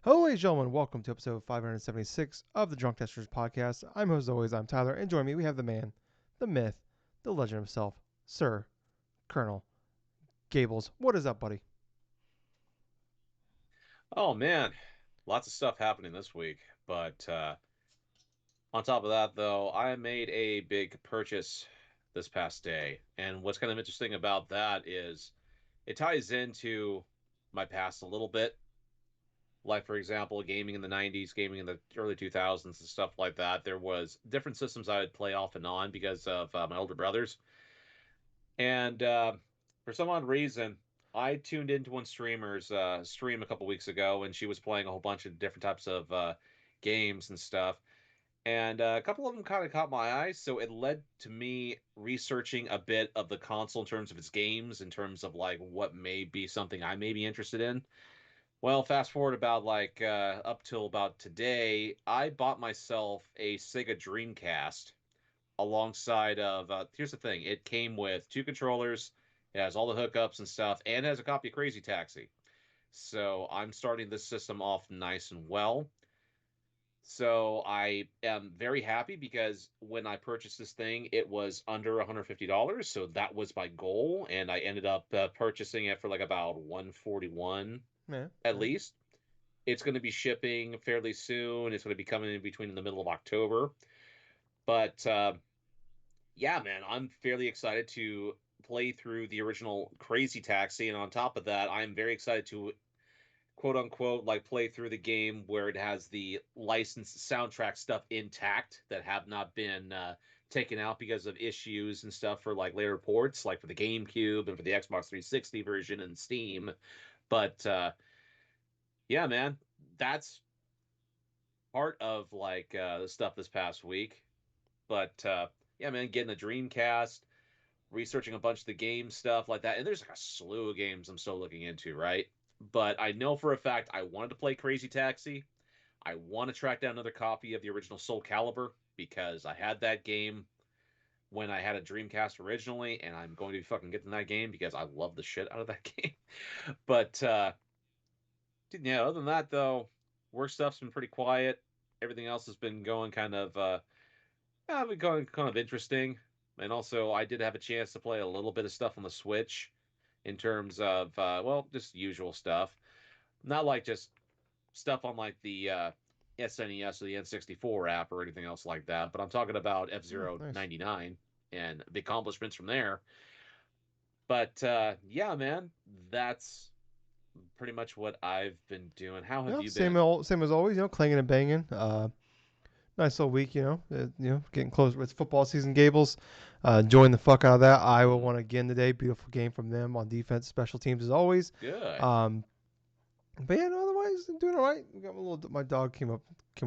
Hello, ladies and gentlemen. Welcome to episode 576 of the DrunkNerds podcast. As always, I'm Tyler, and join me, we have the man, the myth, the legend himself, Sir Colonel Gables. What is up, buddy? Oh man, lots of stuff happening this week. But on top of that, though, I made a big purchase this past day. And what's kind of interesting about that is it ties into my past a little bit. Like, for example, gaming in the 90s, gaming in the early 2000s, and stuff like that. There was different systems I would play off and on because of my older brothers. And for some odd reason, I tuned into one streamer's stream a couple weeks ago, and she was playing a whole bunch of different types of games and stuff. And a couple of them kind of caught my eye, so it led to me researching a bit of the console in terms of its games, in terms of like what may be something I may be interested in. Well, fast forward about like up till about today, I bought myself a Sega Dreamcast alongside of here's the thing, it came with two controllers, it has all the hookups and stuff, and it has a copy of Crazy Taxi. So I'm starting this system off nice and well. So I am very happy because when I purchased this thing, it was under $150. So that was my goal. And I ended up purchasing it for like about 141 Man, at man. least. It's going to be shipping fairly soon. It's going to be coming in between in the middle of October. But yeah, man, I'm fairly excited to play through the original Crazy Taxi, and on top of that, I'm very excited to quote unquote like play through the game where it has the licensed soundtrack stuff intact that have not been taken out because of issues and stuff for like later ports, like for the GameCube and for the Xbox 360 version and Steam. But yeah, man, that's part of like the stuff this past week. But yeah, man, getting a Dreamcast, researching a bunch of the game stuff like that. And there's like a slew of games I'm still looking into, right? But I know for a fact I wanted to play Crazy Taxi. I want to track down another copy of the original Soul Calibur because I had that game when I had a Dreamcast originally, and I'm going to be fucking getting that game because I love the shit out of that game. But yeah, other than that though, work stuff's been pretty quiet. Everything else has been going kind of been going kind of interesting. And also, I did have a chance to play a little bit of stuff on the Switch in terms of, well, just usual stuff. Not like just stuff on like the SNES or the N64 app or anything else like that, but I'm talking about F Oh, Zero nice. 99 and the accomplishments from there. But yeah, man, that's pretty much what I've been doing. How have No, you same been? old, same as always. Clanging and banging. Nice little week. Getting close. It's football season. Gables, enjoying the fuck out of that. Iowa Mm, won again today. Beautiful game from them on defense, special teams as always. good. Um, But yeah, no, otherwise I'm doing all right. We got a little. My dog came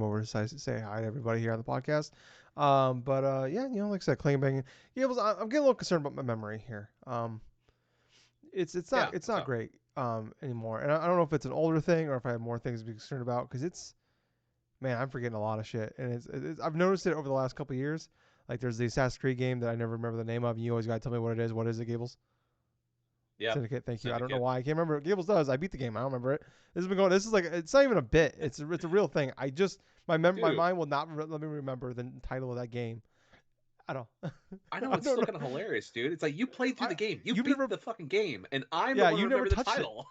over to say hi to everybody here on the podcast. But yeah, like I said, clang banging. Yeah, I'm getting a little concerned about my memory here. It's not Yeah, it's what's not up? great anymore, and I don't know if it's an older thing or if I have more things to be concerned about because it's man, I'm forgetting a lot of shit, and I've noticed it over the last couple of years. Like there's the Assassin's Creed game that I never remember the name of, and you always gotta tell me what it is. What is it, Gables? Yep, Syndicate. Thank you. I don't know Syndicate. why. I can't remember. Gables does. I beat the game. I don't remember it. This has been going. This is like it's not even a bit. It's a real thing. I just my Dude, mind will not let me remember the title of that game. I don't. I know I it's don't still know. kind of hilarious, dude. It's like you played through I the game, you you've beat never. the fucking game, and I'm the Yeah, one who you never remember the touched it. title.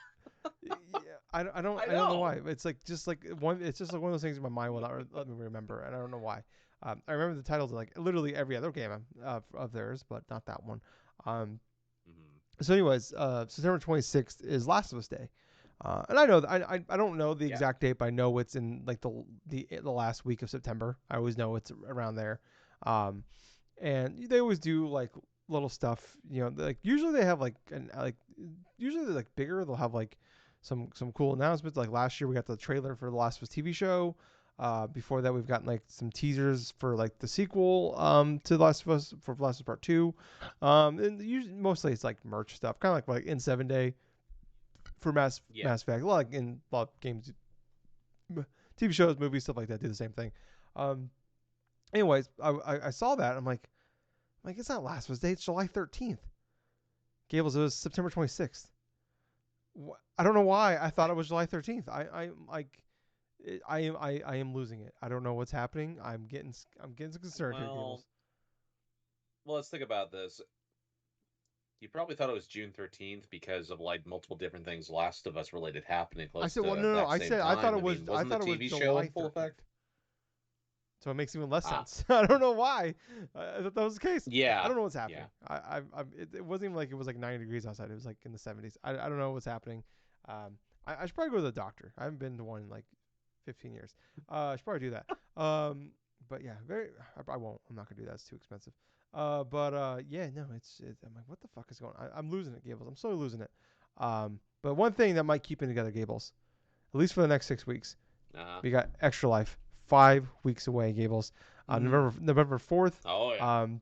Yeah, I don't I I don't know why. know, It's like just like one. It's just like one of those things my mind will not let me remember, and I don't know why. I remember the titles of like literally every other game of theirs, but not that one. Um, hmm so, anyways, September 26th is Last of Us Day. And I know I don't know the yeah, exact date, but I know it's in like the last week of September. I always know it's around there. Um, and they always do like little stuff. Like usually they have like usually they're like bigger. They'll have like some cool announcements. Like last year we got the trailer for the Last of Us TV show. Before that we've gotten like some teasers for like the sequel to the Last of Us for Last of Us Part Two. And usually mostly it's like merch stuff, kind of like in 7 Day for yeah. Mass Effect. Like in a lot of games, TV shows, movies, stuff like that do the same thing. Um, anyways, I saw that. I'm like it's not Last of Us Day. It's July 13th. Gables, it was September 26th. I don't know why I thought it was July 13th. I like I am losing it. I don't know what's happening. I'm getting concerned here, Well, Gables. well, let's think about this. You probably thought it was June 13th because of like multiple different things Last of Us related happening I close said, well, to no. that I same said time. I mean, I wasn't the thought it was TV show July in full 13th. effect? So it makes even less Ah, sense. I don't know why. I thought that was the case. I yeah, don't know what's yeah. happening. It wasn't even like it was like 90 degrees outside. It was like in the 70s. I don't know what's happening. I should probably go to the doctor. I haven't been to one in like 15 years. I should probably do that. But yeah, I won't. I'm not gonna do that. It's too expensive. Yeah, no, I'm like, what the fuck is going on? I'm losing it, Gables. I'm slowly losing it. But one thing that might keep me together, Gables, at least for the next 6 weeks, Uh-huh. we got Extra Life, 5 weeks away, Gables. November 4th. Oh yeah. Um,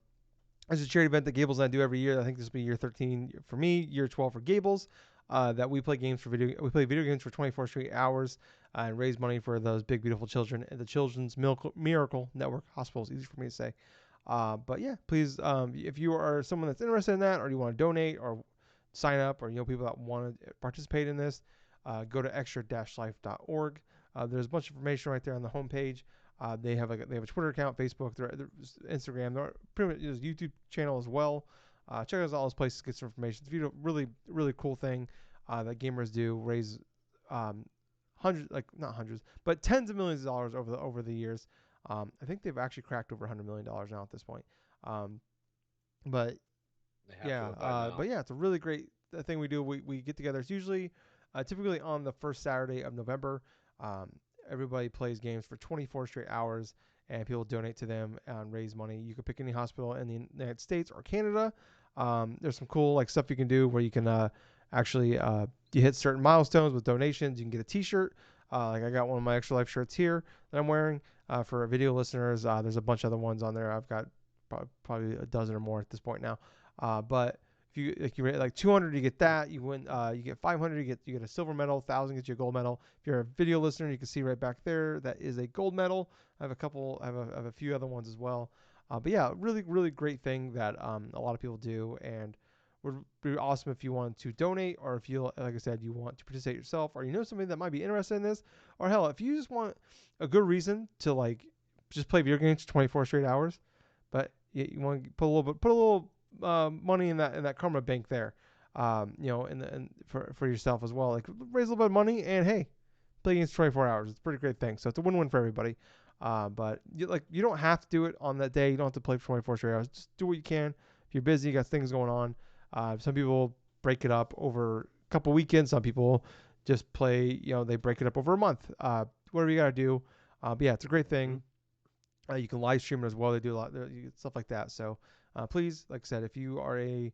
there's a charity event that Gables and I do every year. I think this will be year 13 for me, year 12 for Gables. That we play we play video games for 24 straight hours and raise money for those big beautiful children at the Children's Miracle Network Hospitals. Easy for me to say. But yeah, please, if you are someone that's interested in that, or you want to donate or sign up, or you know people that want to participate in this, go to extra-life.org. There's a bunch of information right there on the homepage. They have a Twitter account, Facebook, Instagram, they're pretty much there's a YouTube channel as well. Check out all those places to get some information. It's a really cool thing that gamers do, raise hundreds, like not hundreds, but tens of millions of dollars over the years. I think they've actually cracked over $100 million now at this point. Um, but They have to yeah, have by now. but yeah, it's a really great thing we do. We get together. It's usually typically on the first Saturday of November. Um, Everybody plays games for 24 straight hours, and people donate to them and raise money. You can pick any hospital in the United States or Canada. There's some cool like stuff you can do where you can actually you hit certain milestones with donations. You can get a T-shirt. Like I got one of my Extra Life shirts here that I'm wearing. For video listeners, there's a bunch of other ones on there. I've got probably a dozen or more at this point now. But if you rate like 200, you get that. You win. You get 500. You get a silver medal. 1,000 gets you a gold medal. If you're a video listener, you can see right back there that is a gold medal. I have a couple. I have a few other ones as well. But yeah, really great thing that a lot of people do, and would be awesome if you want to donate, or if you, like I said, you want to participate yourself, or you know somebody that might be interested in this, or hell, if you just want a good reason to like just play video games 24 straight hours, but you want to put a little money in that karma bank there, you know, and for yourself as well. Like raise a little bit of money, and hey, play games 24 hours. It's a pretty great thing. So it's a win-win for everybody. But you don't have to do it on that day. You don't have to play for 24 straight hours. Just do what you can. If you're busy, you got things going on. Some people break it up over a couple weekends. Some people just play. You know, they break it up over a month. Whatever you got to do. But yeah, it's a great Mm-hmm. thing. You can live stream it as well. They do a lot stuff like that. So please, like I said, if you are a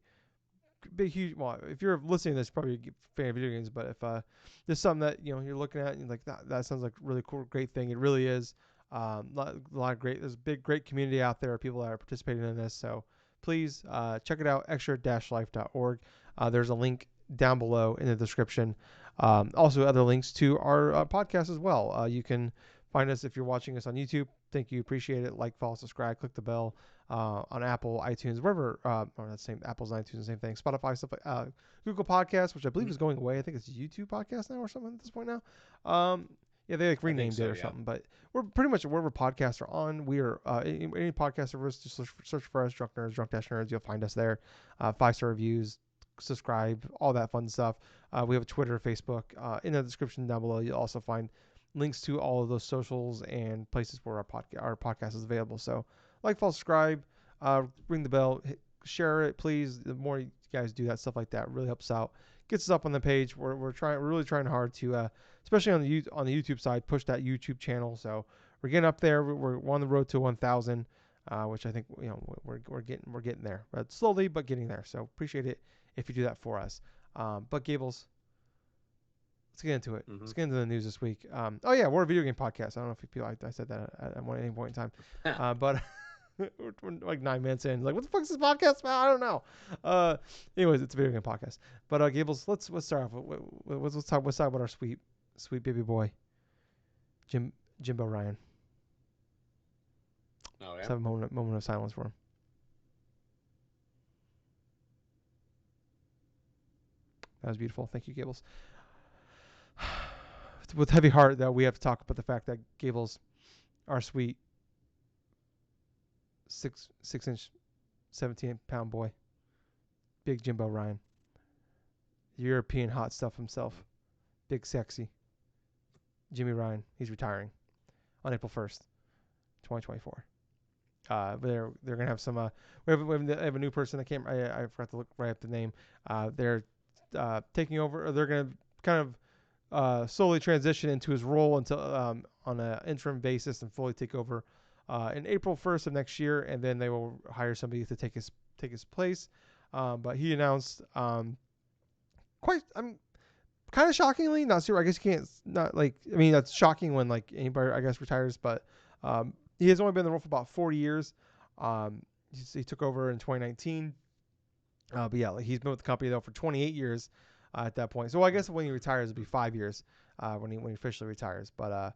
big huge, well, if you're listening to this, probably a fan of video games. But if there's something that you know you're looking at and you're like that sounds like a really cool, great thing. It really is. A lot of great. There's a great community out there of people that are participating in this. So please check it out. Extra-life.org. There's a link down below in the description. Also, other links to our podcast as well. You can find us if you're watching us on YouTube. Thank you, appreciate it. Like, follow, subscribe, click the bell on Apple, iTunes, wherever. Or that's same Apple's and iTunes, the same thing. Spotify stuff like Google Podcasts, which I believe Mm-hmm. is going away. I think it's YouTube Podcast now or something at this point now. Yeah, they like I think renamed it so. or Yeah. something, but we're pretty much wherever podcasts are on. We are any podcast service. Just search for us, Drunk Nerds, Drunk Nerds. You'll find us there. 5-star reviews, subscribe, all that fun stuff. We have a Twitter, Facebook. In the description down below, you'll also find links to all of those socials and places where our podcast is available. So, like, follow, subscribe, ring the bell, share it, please. The more you guys do that stuff like that, really helps out. Gets us up on the page. We're really trying hard to, especially on the YouTube side, push that YouTube channel. So we're getting up there. We're on the road to 1,000. Which I think we're getting there, but slowly but getting there. So appreciate it if you do that for us. But Gables, let's get into it. Mm-hmm. Let's get into the news this week. Oh yeah, we're a video game podcast. I don't know if people I said that at any point in time, but we're like 9 minutes in. Like, what the fuck is this podcast about? I don't know. Anyways, it's a video game podcast. But Gables, let's start off. Let's talk about our sweet baby boy, Jimbo Ryan. Oh Let's yeah. have a moment of silence for him. That was beautiful. Thank you, Gables. with heavy heart that we have to talk about the fact that Gables, our sweet 6 inch 17-pound boy, Big Jimbo Ryan, European hot stuff himself, big sexy Jimmy Ryan, he's retiring on April 1st, 2024. But they're gonna have some. We have a new person. I forgot to look right up the name. They're taking over. Or they're gonna kind of slowly transition into his role until on an interim basis and fully take over in April 1st of next year, and then they will hire somebody to take his place. But he announced quite. I'm kind of shockingly, not sure. I guess you can't not like. I mean, that's shocking when like anybody I guess retires, but he has only been in the role for about 40 years. He took over in 2019. But yeah, like he's been with the company though for 28 years at that point. So I guess when he retires, it'll be 5 years when he officially retires. But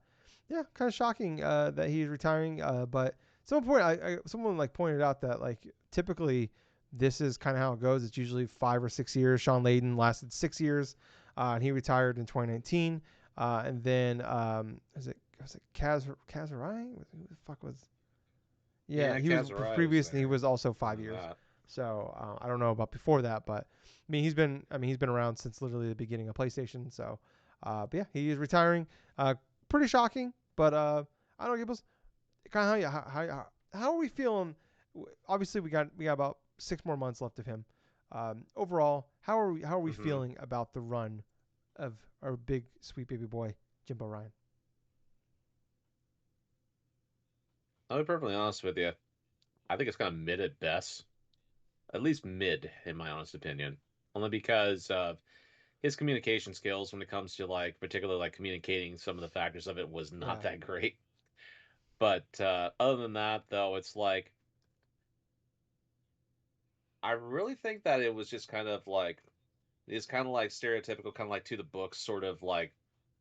yeah, kind of shocking that he's retiring. But someone like pointed out that like typically this is kind of how it goes. It's usually 5 or 6 years. Sean Layden lasted 6 years, and he retired in 2019. And then was it Kazurai? Who the fuck was? Yeah, Yeah, he was Kazurai was previous, and he there. was also I five know years. that. So I don't know about before that, but he's been around since literally the beginning of PlayStation. So, but yeah, he is retiring. Pretty shocking, but I don't know, Gibbs. Kind of how are we feeling? Obviously, we got about 6 more months left of him. Overall, how are we Hmm. feeling about the run of our big sweet baby boy Jimbo Ryan? I'll be perfectly honest with you. I think it's kind of mid at best. At least mid, in my honest opinion. Only because of his communication skills when it comes to like particularly like communicating some of the factors of it was not Yeah, that great. But other than that, though, it's like I really think that it was just kind of like it's kind of like stereotypical, kind of like to the book sort of like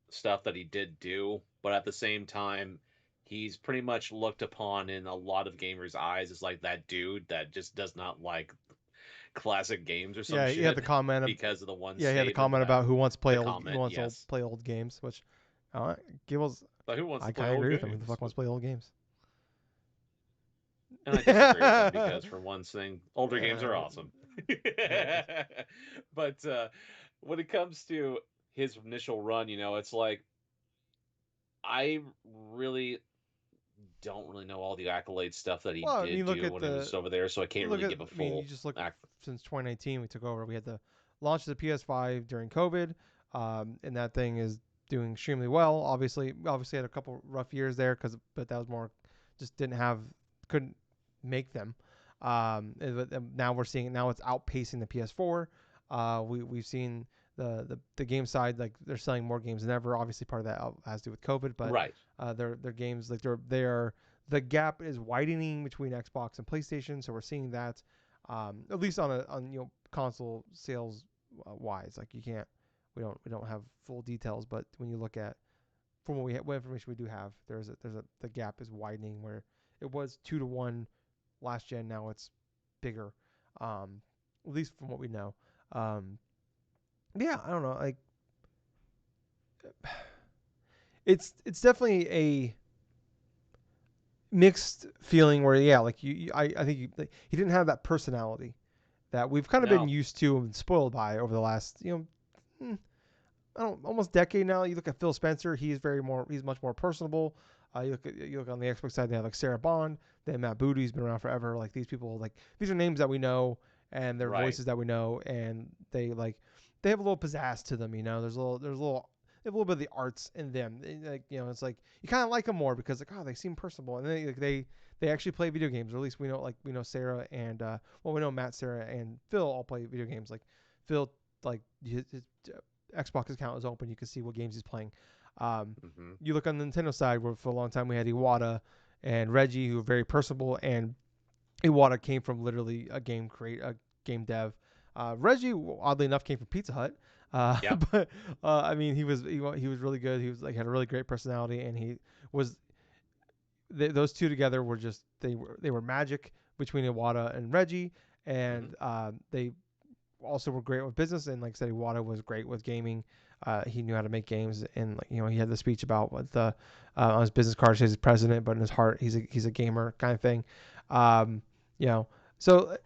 stuff that he did do, but at the same time, he's pretty much looked upon in a lot of gamers' eyes as like that dude that just does not like classic games or some yeah. He had the shit comment. because of the one Yeah, he had the save of comment that. about The comment, who wants to yes. play old games, which Gables, But who wants I to play kind of old agree with him. Who the games? fuck wants to play old games? And I disagree with him Yeah, because, for one thing, older games are yeah, awesome. But when it comes to his initial run, it's like I really don't really know all the accolade stuff that he well, I did mean, do when he was over there, so I can't really give a you full just look act. since 2019 we took over. We had the launch of the PS5 during COVID, and that thing is doing extremely well. Obviously had a couple rough years there but that was more just couldn't make them. But now we're seeing it. Now it's outpacing the PS4. We've seen the game side, like they're selling more games than ever. Obviously, part of that has to do with COVID, but Right. their games like they're the gap is widening between Xbox and PlayStation. So we're seeing that at least on console sales wise. Like you can't we don't have full details, but when you look at from what information we do have, the gap is widening where it was 2 to 1 last gen. Now it's bigger, at least from what we know. Um, yeah, I don't know. Like it's definitely a mixed feeling where yeah, like I think like, he didn't have that personality that we've kind of been No. used to and spoiled by over the last I don't almost decade now. You look at Phil Spencer, he's much more personable. You look on the Xbox side, they have like Sarah Bond, then Matt Booty's been around forever. Like these people, like these are names that we know and they're Right. voices that we know, and they have a little pizzazz to them. They have a little bit of the arts in them. Like it's like you kind of like them more because like they seem personable, and they actually play video games, or at least we know Sarah and we know Matt, Sarah, and Phil all play video games. Like Phil, like his Xbox account is open. You can see what games he's playing. Um, Hmm. you look on the Nintendo side, where for a long time we had Iwata and Reggie, who are very personable, and Iwata came from literally a game dev. Reggie, oddly enough, came from Pizza Hut. Yep. But I mean, he was really good. He was like had a really great personality, and he was those two together were just they were magic between Iwata and Reggie, Hmm. and they also were great with business. And like I said, Iwata was great with gaming. He knew how to make games, and like, he had the speech about what the on his business card says he's president, but in his heart he's a gamer kind of thing. Um, you know, so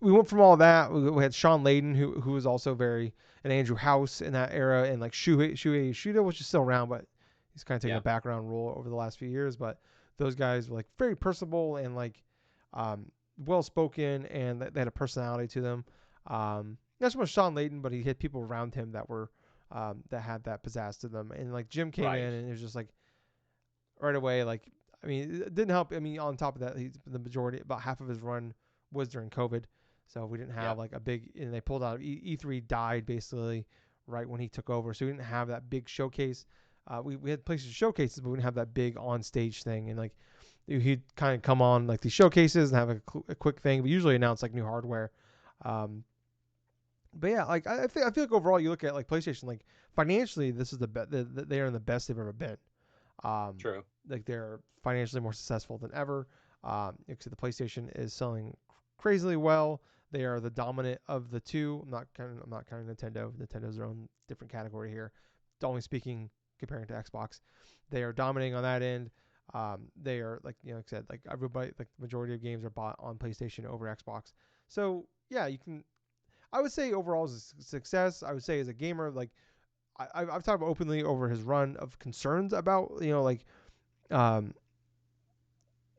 we went from all that. We had Sean Layden, who was also very, and Andrew House in that era, and like Shuhei Shuda, which is still around, but he's kind of taken a Yeah. background role over the last few years. But those guys were like very personable and like well spoken, and they had a personality to them. Not so much Sean Layden, but he had people around him that were that had that pizzazz to them. And like Jim came Right. in, and it was just like right away. Like I mean, it didn't help. I mean, on top of that, the majority, about half of his run was during COVID, so we didn't have Yep. like a big. And they pulled out E3 died basically right when he took over, so we didn't have that big showcase. We had places showcases, but we didn't have that big on stage thing. And like he'd kind of come on like these showcases and have a quick thing, but usually announce like new hardware. Um, but yeah, like I feel like overall you look at like PlayStation, like financially this is they are in the best they've ever been. Um, True. like they're financially more successful than ever. Except the PlayStation is selling crazily well. They are the dominant of the two. I'm not counting Nintendo. Nintendo's their own different category here. Only speaking comparing to Xbox, they are dominating on that end. They are like like I said, like everybody, like the majority of games are bought on PlayStation over Xbox. So yeah, you can. I would say overall is a success. I would say as a gamer, like I've talked openly over his run of concerns about like um,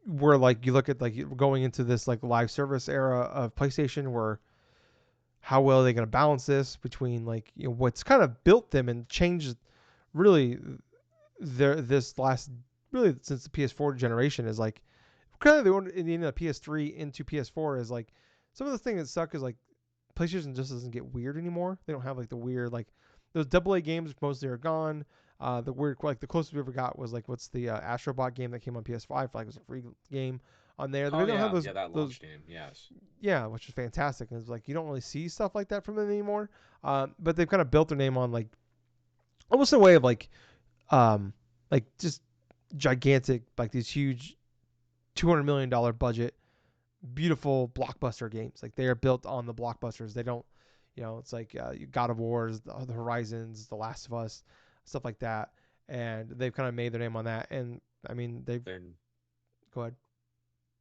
where like you look at like going into this like live service era of PlayStation, where how well are they going to balance this between like what's kind of built them and changed really their this last really since the PS4 generation is like kind of in the end of the PS3 into PS4 is like some of the things that suck is like PlayStation just doesn't get weird anymore. They don't have like the weird like those AA games mostly are gone. The weird like the closest we ever got was like what's the Astrobot game that came on PS5 like it was a free game on there. Oh They don't have yeah, those yeah, that those launch game. Yes. yeah, which is fantastic. And it's like you don't really see stuff like that from them anymore. But they've kind of built their name on like almost in a way of um like just gigantic like these huge $200 million budget beautiful blockbuster games. Like they are built on the blockbusters. They don't, it's like God of Wars, the Horizons, The Last of Us, stuff like that. And they've kind of made their name on that. And I mean, they've Then go ahead.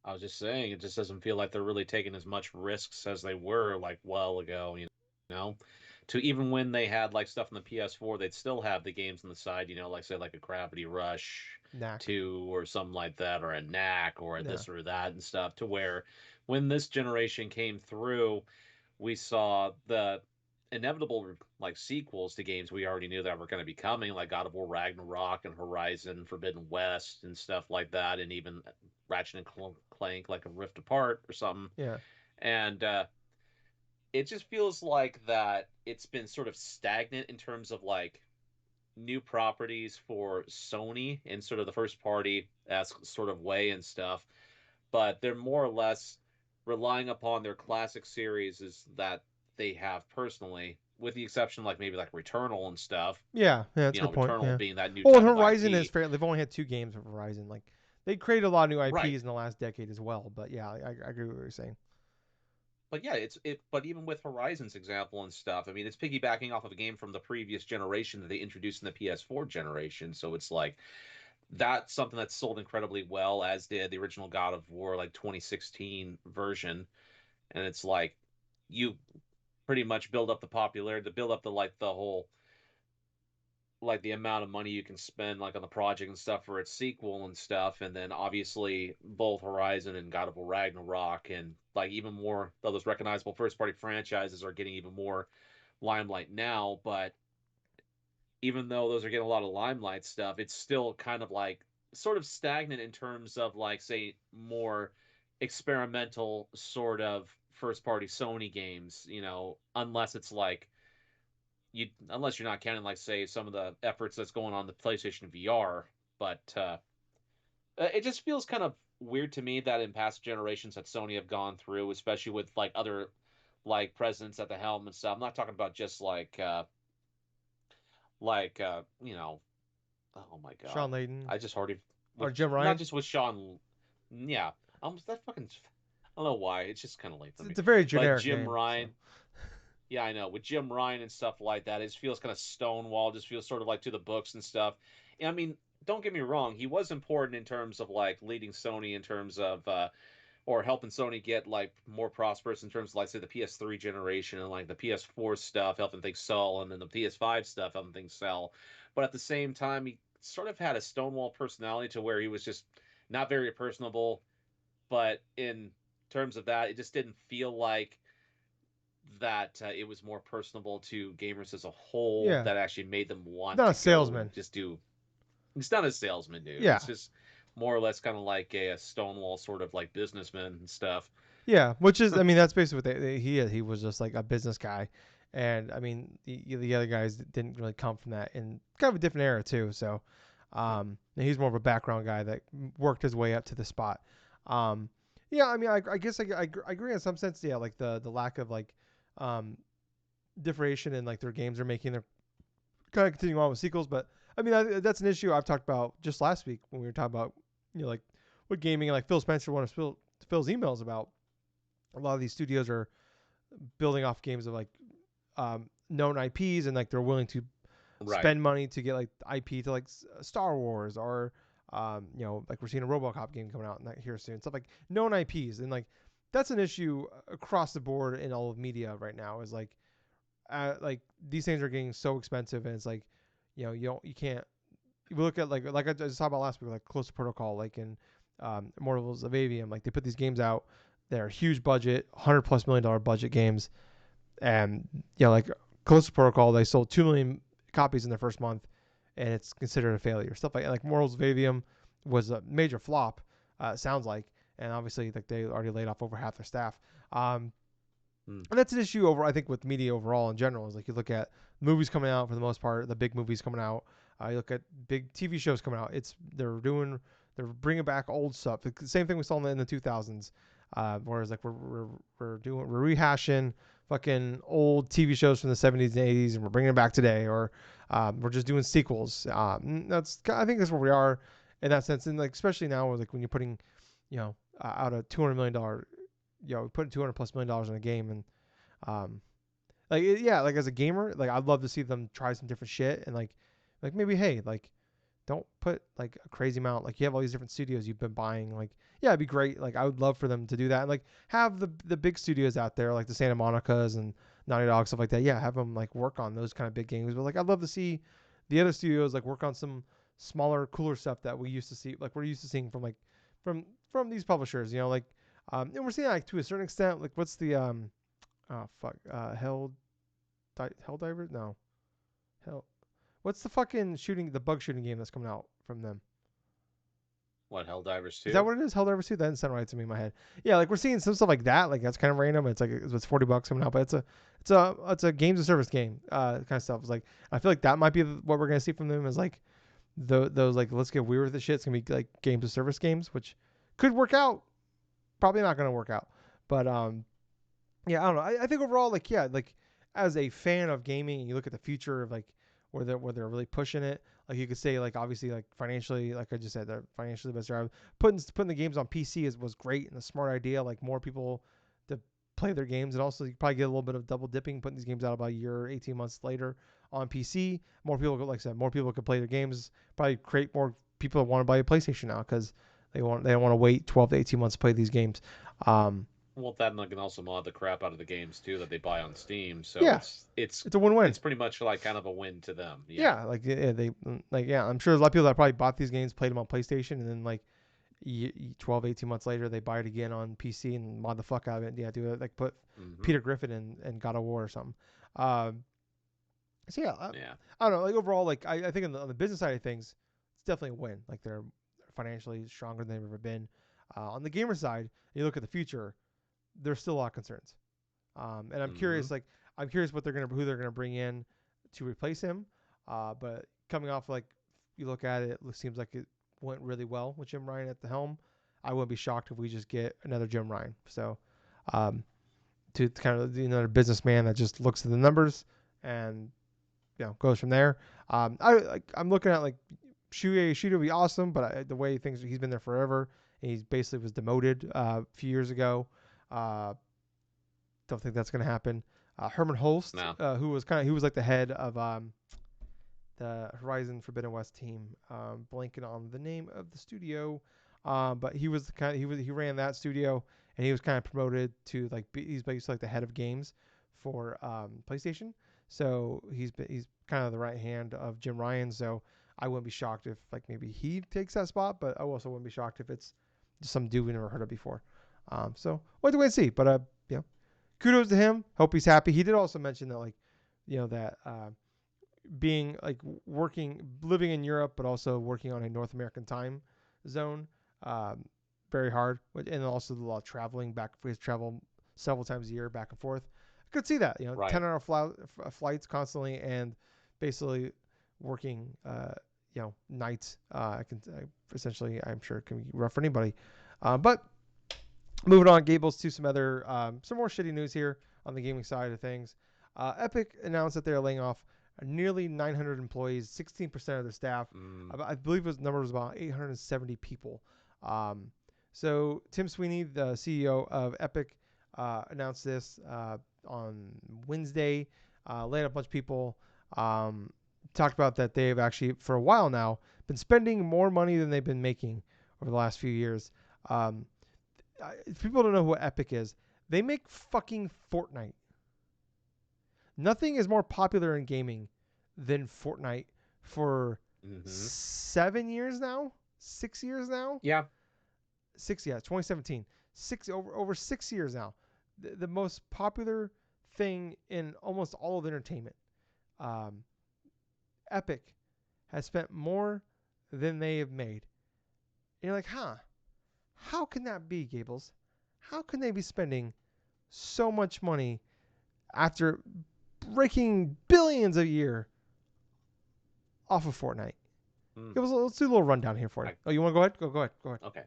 I was just saying, it just doesn't feel like they're really taking as much risks as they were like well ago. Know, to even when they had like stuff on the PS4, they'd still have the games on the side. Like say like a Gravity Rush Knack. 2 or something like that, or a Knack or a Yeah. this or that and stuff. To where when this generation came through, we saw the inevitable like sequels to games we already knew that were going to be coming, like God of War Ragnarok and Horizon Forbidden West and stuff like that, and even Ratchet and Clank like a Rift Apart or something. Yeah. And it just feels like that it's been sort of stagnant in terms of like new properties for Sony in sort of the first party as sort of way and stuff, but they're more or less relying upon their classic series is that they have personally, with the exception like maybe like Returnal and stuff. Yeah. Yeah. That's a good point. Returnal Yeah. being that new Well, and type of Horizon is IP. fair. They've only had two games of Horizon. Like they created a lot of new Right. IPs in the last decade as well. But yeah, I agree with what you're saying. But yeah, but even with Horizon's example and stuff, I mean it's piggybacking off of a game from the previous generation that they introduced in the PS4 generation. So it's like that's something that's sold incredibly well, as did the original God of War like 2016 version. And it's like you pretty much build up the popularity, to build up the like the whole like the amount of money you can spend like on the project and stuff for its sequel and stuff, and then obviously both Horizon and God of War Ragnarok and like even more of those recognizable first party franchises are getting even more limelight now. But even though those are getting a lot of limelight stuff, it's still kind of like sort of stagnant in terms of like say more experimental sort of first party Sony games, unless it's like unless you're not counting like say some of the efforts that's going on the PlayStation VR. But it just feels kind of weird to me that in past generations that Sony have gone through, especially with like other like presidents at the helm and stuff. I'm not talking about just like oh my Sean god, Layden I just already or with Jim not Ryan. just with Sean. Yeah, that fucking I don't know why it's just kind of late for me. It's a very But generic Jim name. So Ryan, Yeah, I know. With Jim Ryan and stuff like that, it just feels kind of stonewall. Just feels sort of like to the books and stuff. And I mean, don't get me wrong. He was important in terms of like leading Sony in terms of or helping Sony get like more prosperous in terms of like say the PS3 generation and like the PS4 stuff, helping things sell, and then the PS5 stuff, helping things sell. But at the same time, he sort of had a stonewall personality to where he was just not very personable. But in terms of that, it just didn't feel like that it was more personable to gamers as a whole Yeah, that actually made them want not a to go salesman. and just do. He's not a salesman, dude. Yeah, He's just more or less kind of like a Stonewall sort of like businessman and stuff. yeah. Which is, I mean, that's basically what he was just like a business guy, and I mean the other guys didn't really come from that in kind of a different era too. So, he's more of a background guy that worked his way up to the spot. Um, yeah, I mean, I guess I agree in some sense. Yeah, like the lack of like um differentiation in like their games they're making. They're kind of continuing on with sequels, but I mean that's an issue I've talked about just last week when we were talking about like what gaming, like Phil Spencer, one of Phil's emails about a lot of these studios are building off games of like known IPs and like they're willing to Right. spend money to get like IP to like Star Wars or like we're seeing a RoboCop game coming out here soon, stuff like known IPs. And like that's an issue across the board in all of media right now is like these things are getting so expensive and it's like you can't. You look at like I just talked about last week, like Close Protocol, like in Immortals of Avium, like they put these games out. They're huge budget, $100+ million budget games, and like Close Protocol, they sold 2 million copies in their first month, and it's considered a failure. Stuff like Mortals of Avium was a major flop. It sounds like, and obviously like they already laid off over half their staff. Um, Mm. and that's an issue over I think with media overall in general. Is like you look at movies coming out for the most part, the big movies coming out. You look at big TV shows coming out. They're bringing back old stuff. It's the same thing we saw in the 2000s. Whereas like we're rehashing fucking old TV shows from the 70s and 80s, and we're bringing it back today, or we're just doing sequels. I think that's where we are in that sense, and like especially now, like when you're putting, out a $200 million, putting $200+ million in a game, and um, yeah, like as a gamer, like I'd love to see them try some different shit, and like maybe hey, like don't put like a crazy amount. Like you have all these different studios you've been buying. Like yeah, it'd be great. Like I would love for them to do that, and like have the big studios out there, like the Santa Monica's and Naughty Dog stuff like that. Yeah, have them like work on those kind of big games. But like I'd love to see the other studios like work on some smaller, cooler stuff that we used to see. Like we're used to seeing from from these publishers. And we're seeing like to a certain extent. Like what's the oh fuck Hell Divers? No. Hell. What's the fucking the bug shooting game that's coming out from them? What, Helldivers Is that 2? what it is? Hell Divers 2? That didn't sound right to me in my head. Yeah, like we're seeing some stuff like that. Like that's kind of random. It's like it's $40 coming out, but it's a games of service game kind of stuff. It's like I feel like that might be what we're gonna see from them is like those like let's get weird with the shit. It's gonna be like games of service games, which could work out. Probably not gonna work out, but yeah, I don't know. I think overall, like, yeah, like as a fan of gaming, and you look at the future of like where they're really pushing it. Like you could say, like obviously, like financially, like I just said, they're financially best. Putting the games on PC was great and a smart idea. Like more people to play their games, and also you probably get a little bit of double dipping, putting these games out about a year, 18 months later on PC. More people, like I said, more people could play their games. Probably create more people that want to buy a PlayStation now because they don't want to wait 12 to 18 months to play these games. Um, Well, that and they can also mod the crap out of the games too that they buy on Steam. So yeah, it's it's it's a win-win. it's pretty much like kind of a win to them. Yeah. Yeah, like yeah, I'm sure there's a lot of people that probably bought these games, played them on PlayStation, and then like 12, 18 months later, they buy it again on PC and mod the fuck out of it. Yeah, do it like put Hmm. Peter Griffin in God of War or something. Um, so yeah, Yeah. I don't know. Like overall, like I think on the business side of things, it's definitely a win. Like they're financially stronger than they've ever been. On the gamer side, you look at the future, there's still a lot of concerns. And Hmm. I'm curious who they're gonna bring in to replace him. But coming off like you look at it, it seems like it went really well with Jim Ryan at the helm. I wouldn't be shocked if we just get another Jim Ryan. So um, to kind of another businessman that just looks at the numbers and goes from there. I'm looking at like Shuya would be awesome, but the way things he's been there forever. And he basically was demoted a few years ago. Uh, don't think that's going to happen. Herman Holst, No. he was like the head of the Horizon Forbidden West team. Blanking on the name of the studio, but he was he ran that studio, and he was kind of promoted to he's basically like the head of games for PlayStation. So he's kind of the right hand of Jim Ryan. So I wouldn't be shocked if like maybe he takes that spot, but I also wouldn't be shocked if it's just some dude we never heard of before. So we'll have to wait and see. But kudos to him. Hope he's happy. He did also mention that that being like living in Europe, but also working on a North American time zone, um, very hard, and also a lot of traveling back. We travel several times a year back and forth. I could see that, Right. 10-hour flights constantly, and basically working, nights. Essentially, I'm sure it can be rough for anybody. But moving on, Gables, to some more shitty news here on the gaming side of things. Epic announced that they're laying off nearly 900 employees, 16% of their staff. Mm, I believe his number was about 870 people. So Tim Sweeney, the CEO of Epic, announced this on Wednesday. Laid off a bunch of people. Talked about that they've actually, for a while now, been spending more money than they've been making over the last few years. Um, if people don't know who Epic is, they make fucking Fortnite. Nothing is more popular in gaming than Fortnite for hmm 7 years now, 6 years now, Yeah. 2017, over 6 years now. The most popular thing in almost all of entertainment. Um, Epic has spent more than they have made. And you're like, huh? How can that be, Gables? How can they be spending so much money after breaking billions a year off of Fortnite? Mm, Let's do a little rundown here for you. I, Oh, you want to go ahead? Go ahead. Go ahead. okay.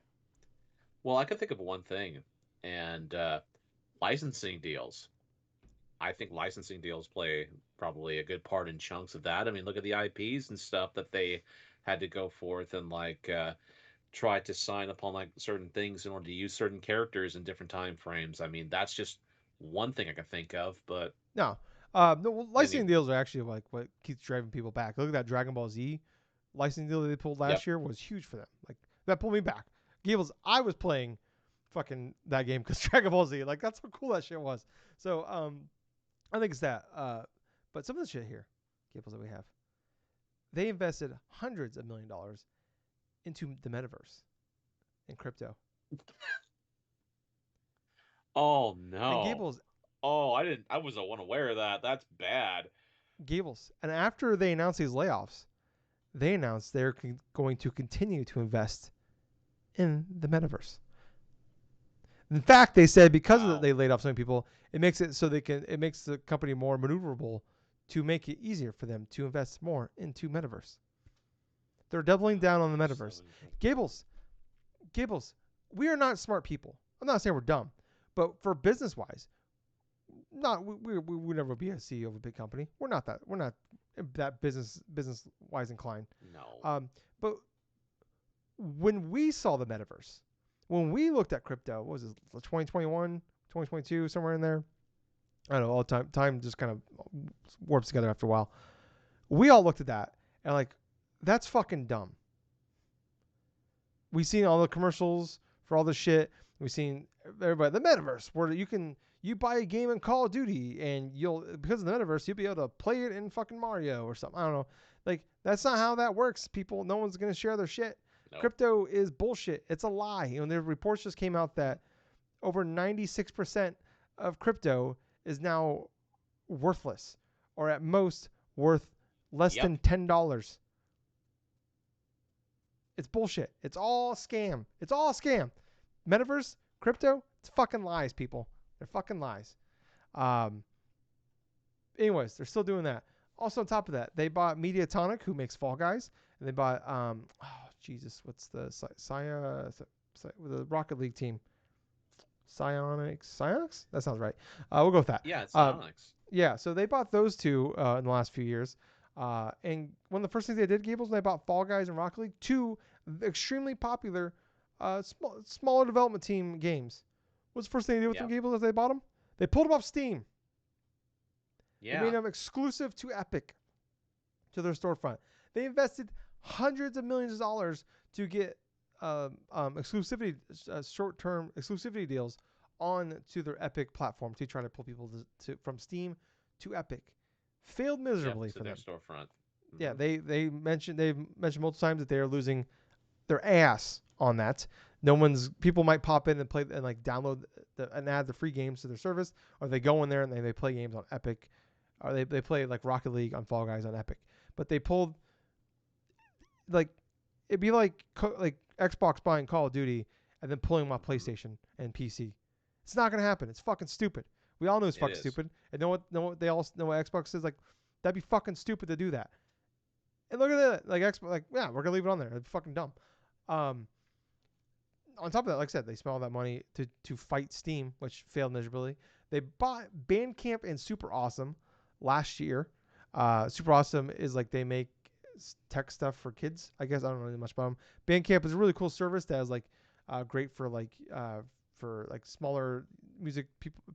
Well, I could think of one thing, and licensing deals. I think licensing deals play probably a good part in chunks of that. I mean, look at the IPs and stuff that they had to go forth and try to sign upon like certain things in order to use certain characters in different time frames. I mean, that's just one thing I can think of, but No, no, any licensing deals are actually like what keeps driving people back. Look at that Dragon Ball Z licensing deal that they pulled last yep. year was huge for them. Like that pulled me back. Gables, I was playing fucking that game because Dragon Ball Z. Like that's how cool that shit was. So I think it's that. But some of the shit here, Gables, that we have, they invested hundreds of $1 million into the metaverse and crypto. Oh And no. Oh, I wasn't unaware of that. That's bad. And after they announced these layoffs, they announced they're going to continue to invest in the metaverse. In fact, they said because Wow. they laid off so many people, it makes the company more maneuverable to make it easier for them to invest more into metaverse. They're doubling down on the So metaverse. interesting. Gables, Gables, we are not smart people. I'm not saying we're dumb, but for business wise, not we would never be a CEO of a big company. We're not that business wise inclined. No. But when we saw the metaverse, when we looked at crypto, what was it, 2021, 2022, somewhere in there? I don't know. All time just kind of warps together after a while. We all looked at that and like, that's fucking dumb. We've seen all the commercials for all this shit. We've seen everybody the metaverse where you buy a game in Call of Duty and you'll because of the metaverse you'll be able to play it in fucking Mario or something. I don't know. Like that's not how that works. People, no one's gonna share their shit. Nope. Crypto is bullshit. It's a lie. The reports just came out that over 96% of crypto is now worthless, or at most worth less Yep. than $10. It's bullshit. It's all scam. It's all scam. Metaverse, crypto, it's fucking lies, people. They're fucking lies. Um, anyways, they're still doing that. Also, on top of that, they bought Mediatonic, who makes Fall Guys, and they bought Jesus, what's the the Rocket League team? Psionics? That sounds right. We'll go with that. Yeah, it's Um, Onyx. yeah, so they bought those two in the last few years. And one of the first things they did, Gables, when they bought Fall Guys and Rocket League, two extremely popular smaller development team games. What's the first thing they did with them, Yep. Gables, as they bought them? They pulled them off Steam. They made Yeah. them exclusive to Epic, to their storefront. They invested hundreds of millions of dollars to get exclusivity, short-term exclusivity deals on to their Epic platform to try to pull people from Steam to Epic. Failed Yep. miserably To for their them. storefront. Yeah, Hmm. they've mentioned multiple times that they are losing their ass on that. No one's people might pop in and play and like download and add the free games to their service, or they go in there and they play games on Epic, or they play like Rocket League on Fall Guys on Epic. But they pulled like it'd be like Xbox buying Call of Duty and then pulling them off Hmm. PlayStation and PC. It's not gonna happen. It's fucking stupid. We all know it's It fucking is. stupid. And know what they all know what Xbox is like. That'd be fucking stupid to do that. And look at that, like Xbox, like yeah, we're gonna leave it on there. It's fucking dumb. Um, on top of that, like I said, they spent all that money to fight Steam, which failed miserably. They bought Bandcamp and Super Awesome last year. Super Awesome is like they make tech stuff for kids. I guess I don't know much about them. Bandcamp is a really cool service that is like great for like smaller music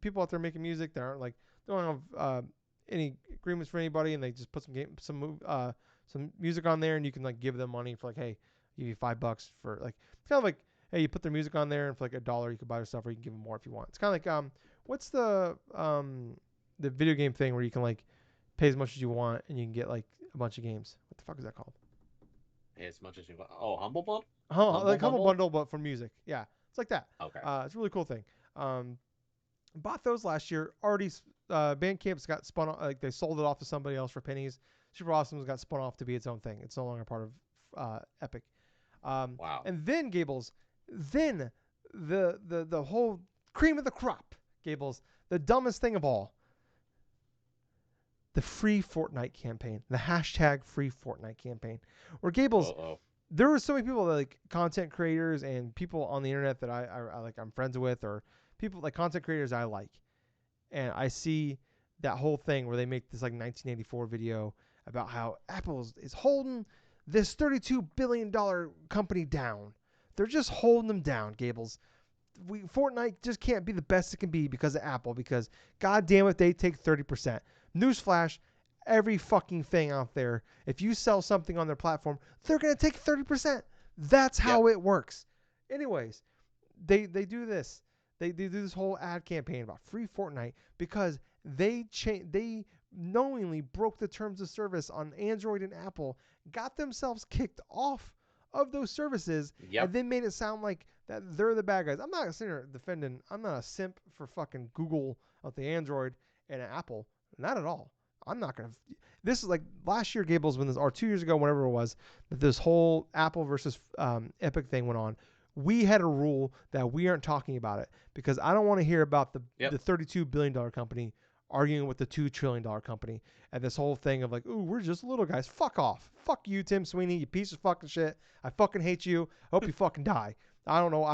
people out there making music that aren't like they don't have any agreements for anybody, and they just put some music on there, and you can like give them money for like, hey, I'll give you $5 for like it's kind of like hey, you put their music on there, and for like $1 you can buy their stuff, or you can give them more if you want. It's kind of like what's the video game thing where you can like pay as much as you want and you can get like a bunch of games. What the fuck is that called? As much as you want. Oh, Humble Bundle? Humble Like Humble Bundle? Bundle, but for music. Yeah, it's like that. Okay. It's a really cool thing. Um, bought those last year. Already, Bandcamp's got spun off, like they sold it off to somebody else for pennies. Super Awesome's got spun off to be its own thing. It's no longer part of Epic. Wow. And then Gables, then the whole cream of the crop, Gables, the dumbest thing of all, the free Fortnite campaign, the hashtag free Fortnite campaign, where Gables, Uh-oh. there were so many people that, like content creators and people on the internet that I like I'm friends with, or people like content creators I like, and I see that whole thing where they make this like 1984 video about how Apple is holding this $32 billion company down. They're just holding them down, Gables. Fortnite just can't be the best it can be because of Apple. Because god damn it, they take 30%. Newsflash: every fucking thing out there, if you sell something on their platform, they're gonna take 30%. That's Yep. how it works. Anyways, they do this. They do this whole ad campaign about free Fortnite because they knowingly broke the terms of service on Android and Apple, got themselves kicked off of those services, and Yep. then made it sound like that they're the bad guys. I'm not sitting here defending. I'm not a simp for fucking Google of the Android and Apple. Not at all. I'm not gonna. This is like last year, Gables, when this or 2 years ago, whenever it was, that this whole Apple versus Epic thing went on. We had a rule that we aren't talking about it because I don't want to hear about the Yep. $32 billion company arguing with the $2 trillion company and this whole thing of like, ooh, we're just little guys. Fuck off. Fuck you, Tim Sweeney, you piece of fucking shit. I fucking hate you. I hope you fucking die. I don't know.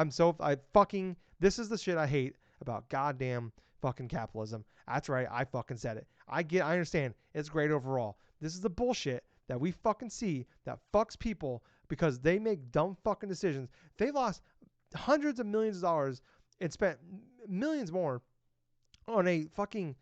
This is the shit I hate about goddamn fucking capitalism. That's right. I fucking said it. I understand. It's great overall. This is the bullshit that we fucking see that fucks people because they make dumb fucking decisions. They lost hundreds of millions of dollars and spent millions more on a fucking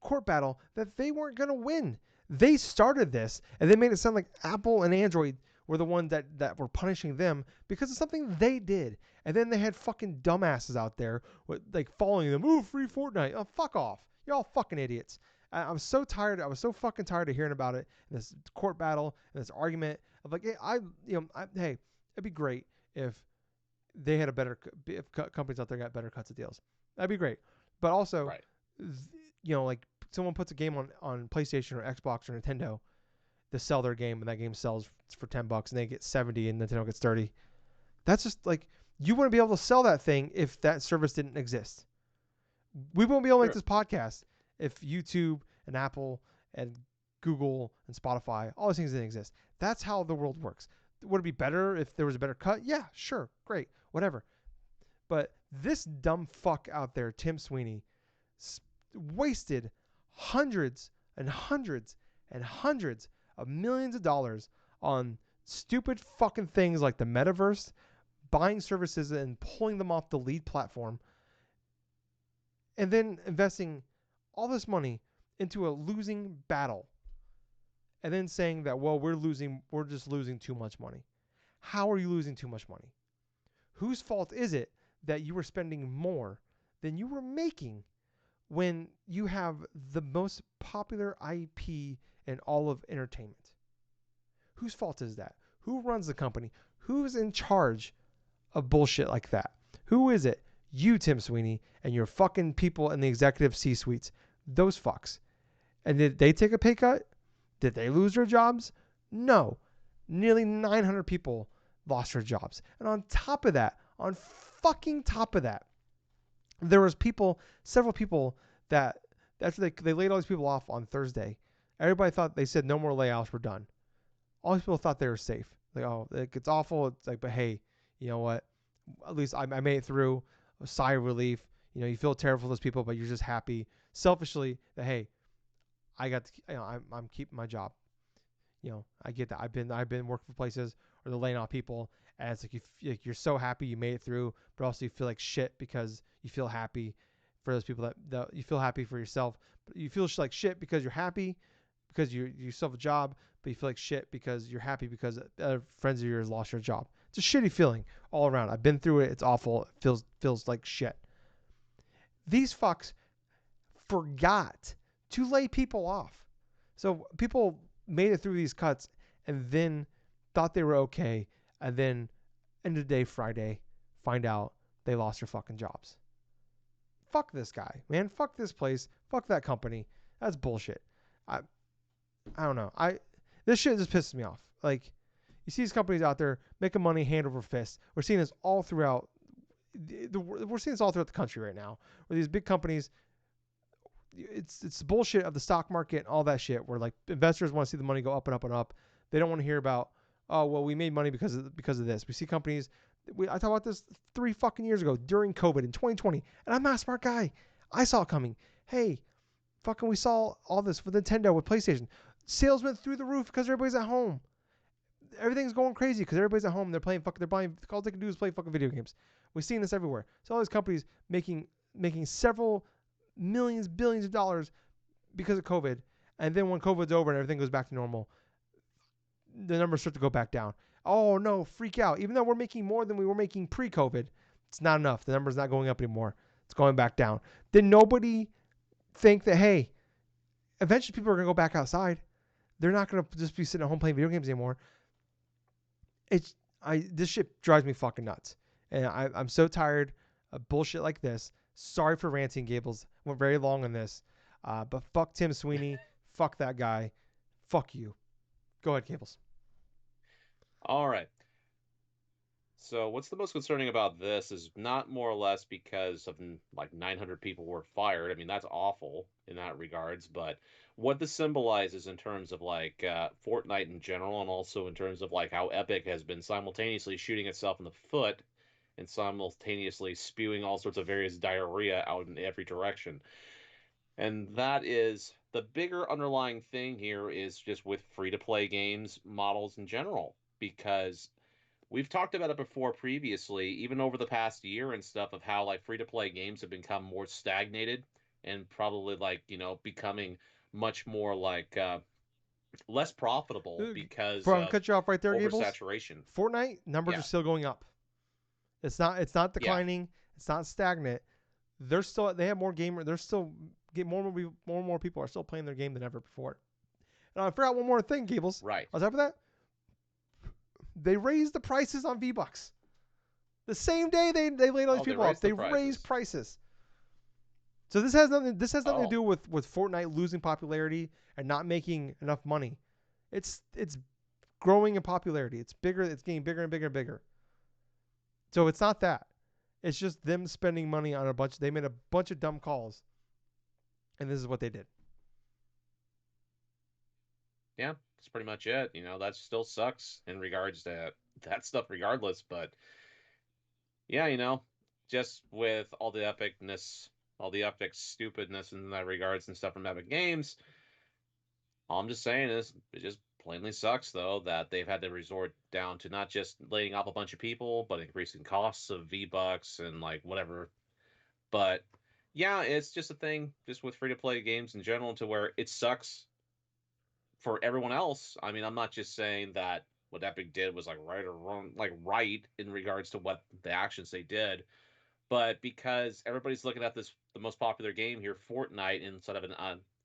court battle that they weren't going to win. They started this and they made it sound like Apple and Android were the ones that were punishing them because of something they did. And then they had fucking dumbasses out there with, like following them. Ooh, free Fortnite. Oh, fuck off. You're all fucking idiots. I was so tired. I was so fucking tired of hearing about it. This court battle and this argument of like, hey, it'd be great if they had a better, if companies out there got better cuts of deals. That'd be great. But also, Right. like someone puts a game on PlayStation or Xbox or Nintendo to sell their game, and that game sells for $10, and they get 70, and Nintendo gets 30. That's just like you wouldn't be able to sell that thing if that service didn't exist. We won't be able to make Sure. this podcast if YouTube and Apple and Google and Spotify, all those things didn't exist. That's how the world works. Would it be better if there was a better cut? Yeah, sure, great, whatever. But this dumb fuck out there, Tim Sweeney, wasted hundreds and hundreds and hundreds of millions of dollars on stupid fucking things like the metaverse, buying services and pulling them off the lead platform, and then investing all this money into a losing battle and then saying that, well, we're just losing too much money. How are you losing too much money? Whose fault is it that you were spending more than you were making when you have the most popular IP in all of entertainment? Whose fault is that? Who runs the company? Who's in charge of bullshit like that? Who is it? You, Tim Sweeney, and your fucking people in the executive C suites. Those fucks. And did they take a pay cut? Did they lose their jobs? No. Nearly 900 people lost their jobs. And on top of that, on fucking top of that, there was several people that after they laid all these people off on Thursday, everybody thought they said no more layoffs were done. All these people thought they were safe. Like, oh, it's awful. It's like, but hey, you know what? At least I made it through. A sigh of relief. You know, you feel terrible for those people, but you're just happy selfishly that hey, I'm keeping my job. You know, I get that. I've been working for places where they're laying off people, and it's like you're so happy you made it through, but also you feel like shit because you feel happy for those people that you feel happy for yourself, but you feel like shit because you're happy because you still have a job, but you feel like shit because you're happy because friends of yours lost your job. It's a shitty feeling all around. I've been through it. It's awful. It feels like shit. These fucks forgot to lay people off. So people made it through these cuts and then thought they were okay, and then end of the day Friday find out they lost their fucking jobs. Fuck this guy, man. Fuck this place. Fuck that company. That's bullshit. I I don't know. This shit just pisses me off. Like you see these companies out there making money hand over fist. We're seeing this all throughout. We're seeing this all throughout the country right now. Where these big companies, it's the bullshit of the stock market and all that shit. Where like investors want to see the money go up and up and up. They don't want to hear about, oh well, we made money because of this. We see companies. I talked about this 3 fucking years ago during COVID in 2020, and I'm not a smart guy. I saw it coming. Hey, fucking, we saw all this with Nintendo, with PlayStation. Sales went through the roof because everybody's at home. Everything's going crazy because everybody's at home. They're buying. All they can do is play fucking video games. We're seeing this everywhere. So all these companies making several millions, billions of dollars because of COVID, and then when COVID's over and everything goes back to normal, the numbers start to go back down. Oh no, freak out. Even though we're making more than we were making pre-COVID, it's not enough. The number's not going up anymore. It's going back down. Did nobody think that hey, eventually people are gonna go back outside? They're not gonna just be sitting at home playing video games anymore. This shit drives me fucking nuts, and I'm so tired of bullshit like this. Sorry for ranting, Gables. Went very long on this, but fuck Tim Sweeney. Fuck that guy. Fuck you. Go ahead, Gables. All right. So what's the most concerning about this is not more or less because of like 900 people were fired. I mean, that's awful in that regards, but what this symbolizes in terms of like Fortnite in general, and also in terms of like how Epic has been simultaneously shooting itself in the foot and simultaneously spewing all sorts of various diarrhea out in every direction. And that is the bigger underlying thing here is just with free to play games models in general, because we've talked about it before previously, even over the past year and stuff, of how like free to play games have become more stagnated and probably like, becoming much more like less profitable because Bro, I'm gonna of cut you off right there, Gables. oversaturation. Fortnite numbers are Yeah. still going up. It's not Yeah. declining. It's not stagnant. They have more gamer. They're still get more and more people are still playing their game than ever before. And I forgot one more thing, Gables. Right. On top of that, they raised the prices on V Bucks. The same day they laid all these Oh, they people off, raised the they raised prices. prices. So this has nothing to Oh. do with Fortnite losing popularity and not making enough money. It's growing in popularity. It's bigger. It's getting bigger and bigger and bigger. So it's not that. It's just them spending money on a bunch. They made a bunch of dumb calls, and this is what they did. Yeah, that's pretty much it. That still sucks in regards to that stuff regardless, but yeah, just with all the epic stupidness in that regards and stuff from Epic Games, all I'm just saying is it just plainly sucks though that they've had to resort down to not just laying off a bunch of people, but increasing costs of V-Bucks and like whatever. But Yeah, it's just a thing, just with free to play games in general, to where it sucks for everyone else. I mean, I'm not just saying that what Epic did was like right or wrong, like right in regards to what the actions they did, but because everybody's looking at this the most popular game here, Fortnite, instead of an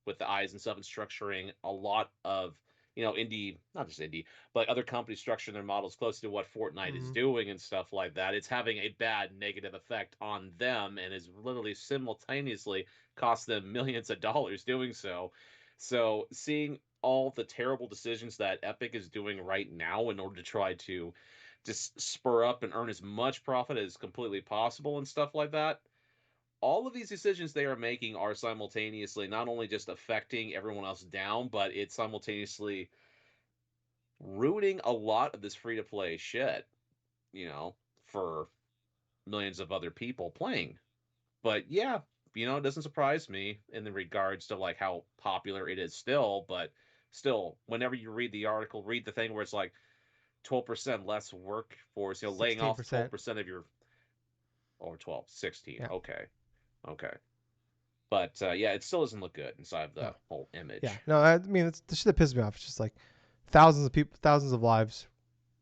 with the eyes and stuff, and structuring a lot of indie, not just indie, but other companies structuring their models close to what Fortnite is Mm-hmm. doing and stuff like that. It's having a bad negative effect on them, and is literally simultaneously cost them millions of dollars doing so. So seeing all the terrible decisions that Epic is doing right now in order to try to just spur up and earn as much profit as completely possible and stuff like that. All of these decisions they are making are simultaneously not only just affecting everyone else down, but it's simultaneously ruining a lot of this free to play shit, for millions of other people playing. But yeah, it doesn't surprise me in the regards to like how popular it is still, but still, whenever you read the article, read the thing where it's like 12% less workforce, laying off 16%. 12% of your, or 12, 16. Yeah. Okay. Okay. But yeah, it still doesn't look good inside of No. the whole Yeah. image. No, I mean, it's the shit that pisses me off. It's just like thousands of people, thousands of lives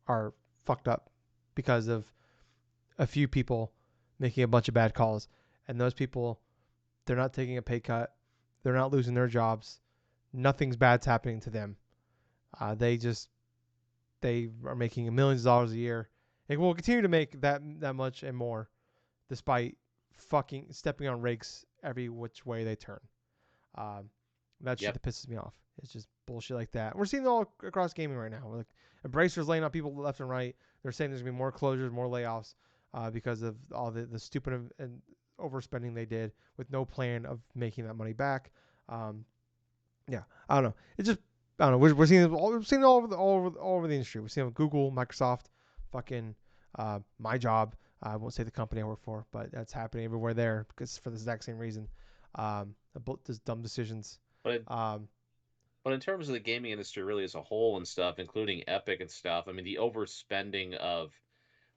are fucked up because of a few people making a bunch of bad calls. And those people, they're not taking a pay cut. They're not losing their jobs. Nothing's bad's happening to them. They just they are making millions of dollars a year and will continue to make that much and more despite fucking stepping on rakes every which way they turn. Um, that shit Yep. that pisses me off. It's just bullshit like that. We're seeing it all across gaming right now. Like Embracer's laying off people left and right. They're saying there's gonna be more closures, more layoffs because of all the stupid and overspending they did with no plan of making that money back. Um, yeah, I don't know. It's just I don't know. We're seeing it all over the industry. We're seeing it with Google, Microsoft, fucking my job. I won't say the company I work for, but that's happening everywhere there because for the exact same reason. Just dumb decisions. But in, Um, but in terms of the gaming industry really as a whole and stuff, including Epic and stuff, I mean, the overspending of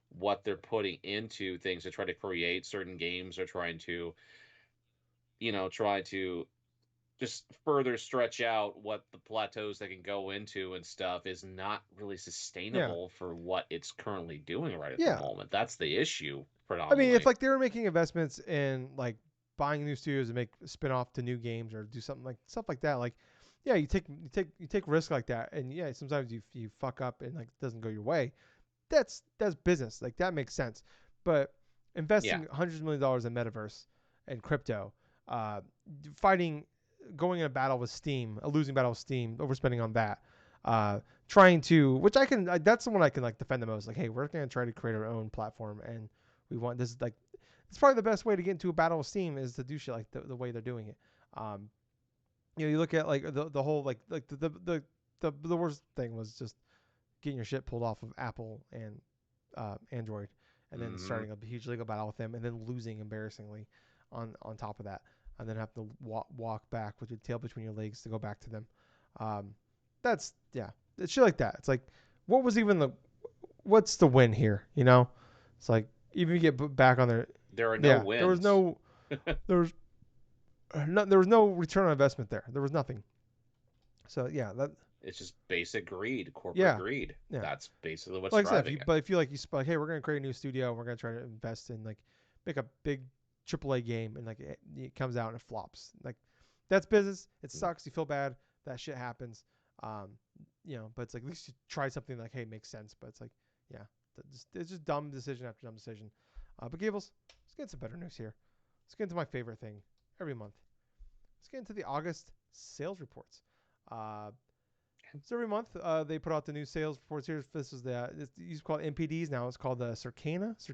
what they're putting into things to try to create certain games or trying to, try to just further stretch out what the plateaus they can go into and stuff is not really yeah, sustainable for what it's currently doing right at the yeah. moment. That's the issue I mean, if predominantly. like they were making investments in like buying new studios and make spin off to new games or do something like stuff like that, like yeah, you take risk like that, and yeah, sometimes you fuck up and like it doesn't go your way. That's business. Like that makes sense. But Yeah. investing hundreds of million dollars in metaverse and crypto, uh, fighting, going in a battle with Steam, a losing battle with Steam, overspending on that, uh, trying to, which I can, that's the one I can like defend the most. Like, hey, we're gonna try to create our own platform, and we want this. Like, it's probably the best way to get into a battle with Steam is to do shit like the way they're doing it. Um, you look at like the whole like the worst thing was just getting your shit pulled off of Apple and Android, and then Hmm. starting a huge legal battle with them, and then losing embarrassingly on top of that, and then have to walk back with your tail between your legs to go back to them. Um, that's yeah, it's shit like that. It's like, what was even what's the win here? It's like even if you get back on there, There are no yeah, there was wins. no there was there was no return on investment there. There was nothing. So yeah, It's just basic greed, corporate yeah, greed. yeah. That's basically what's Like I said, driving it. if you like hey, we're gonna create a new studio, and we're gonna try to invest in like make a big AAA game, and like it comes out and it flops. Like that's business. It Mm. sucks. You feel bad. That shit happens. Um, but it's like at least you try something like hey, it makes sense. But it's like yeah, it's just dumb decision after dumb decision. But Gables, let's get some better news here. Let's get into my favorite thing every month. Let's get into the August sales reports. Uh, so every month they put out the new sales reports. Here, this is it used to call it MPDs. Now it's called the Circana,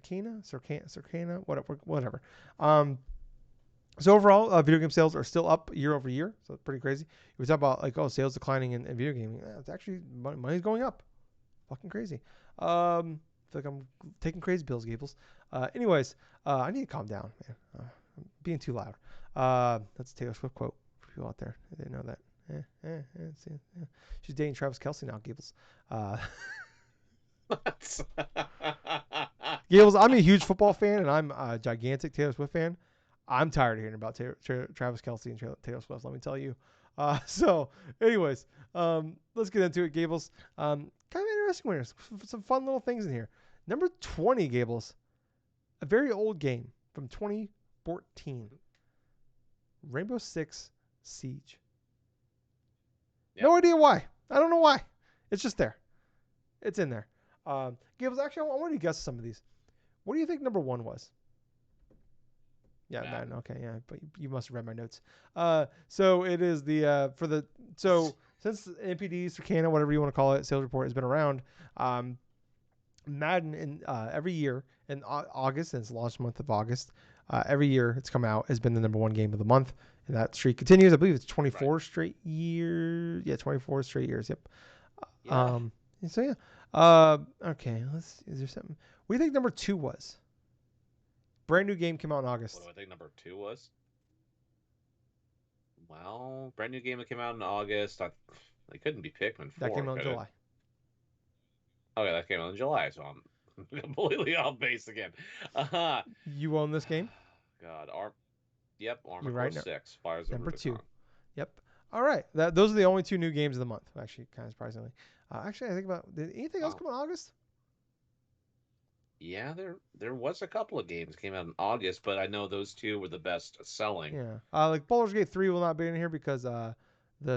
whatever. Um, so overall, video game sales are still up year over year. So it's pretty crazy. We talk about like sales declining in video gaming. It's actually money's going up. Fucking crazy. I feel like I'm taking crazy pills, Gables. Anyways, I need to calm down, man. I'm being too loud. That's a Taylor Swift quote for people out there. They didn't know that. Yeah. She's dating Travis Kelsey now, Gables. Uh, Gables, I'm a huge football fan, and I'm a gigantic Taylor Swift fan. I'm tired of hearing about Travis Kelce and Taylor Swift. Let me tell you. So, anyways, let's get into it, Gables. Kind of interesting winners. Some fun little things in here. Number 20, Gables, a very old game from 2014, Rainbow Six Siege. Yep. No idea why. I don't know why. It's just there. It's in there. Gables, actually, I want you to guess some of these. What do you think number 1 was? Yeah, Madden. Okay, yeah, but you must have read my notes. So it is the for the since NPDs, Canada, whatever you want to call it, sales report has been around. Madden in every year in August, since launch month of August, every year it's come out has been the number 1 game of the month, and that streak continues. I believe it's 24 straight years. Yeah, 24 straight years. Yep. Yeah. So yeah. Okay. Is there something? What do you think number 2 was? Brand new game came out in August. What do I think number 2 was? Well, brand new game that came out in August. They couldn't be Pikmin 4. That came out in could it? July. Okay, that came out in July, so I'm completely off base again. You own this game? God, Armored You're Core right. 6, Fires of Number Rubicon. 2. Yep. All right. Those are the only 2 new games of the month. Actually, kind of surprisingly. Actually, I think about did anything else come in August? Yeah, there was a couple of games came out in August, but I know those 2 were the best selling. Yeah. Like Baldur's Gate 3 will not be in here because the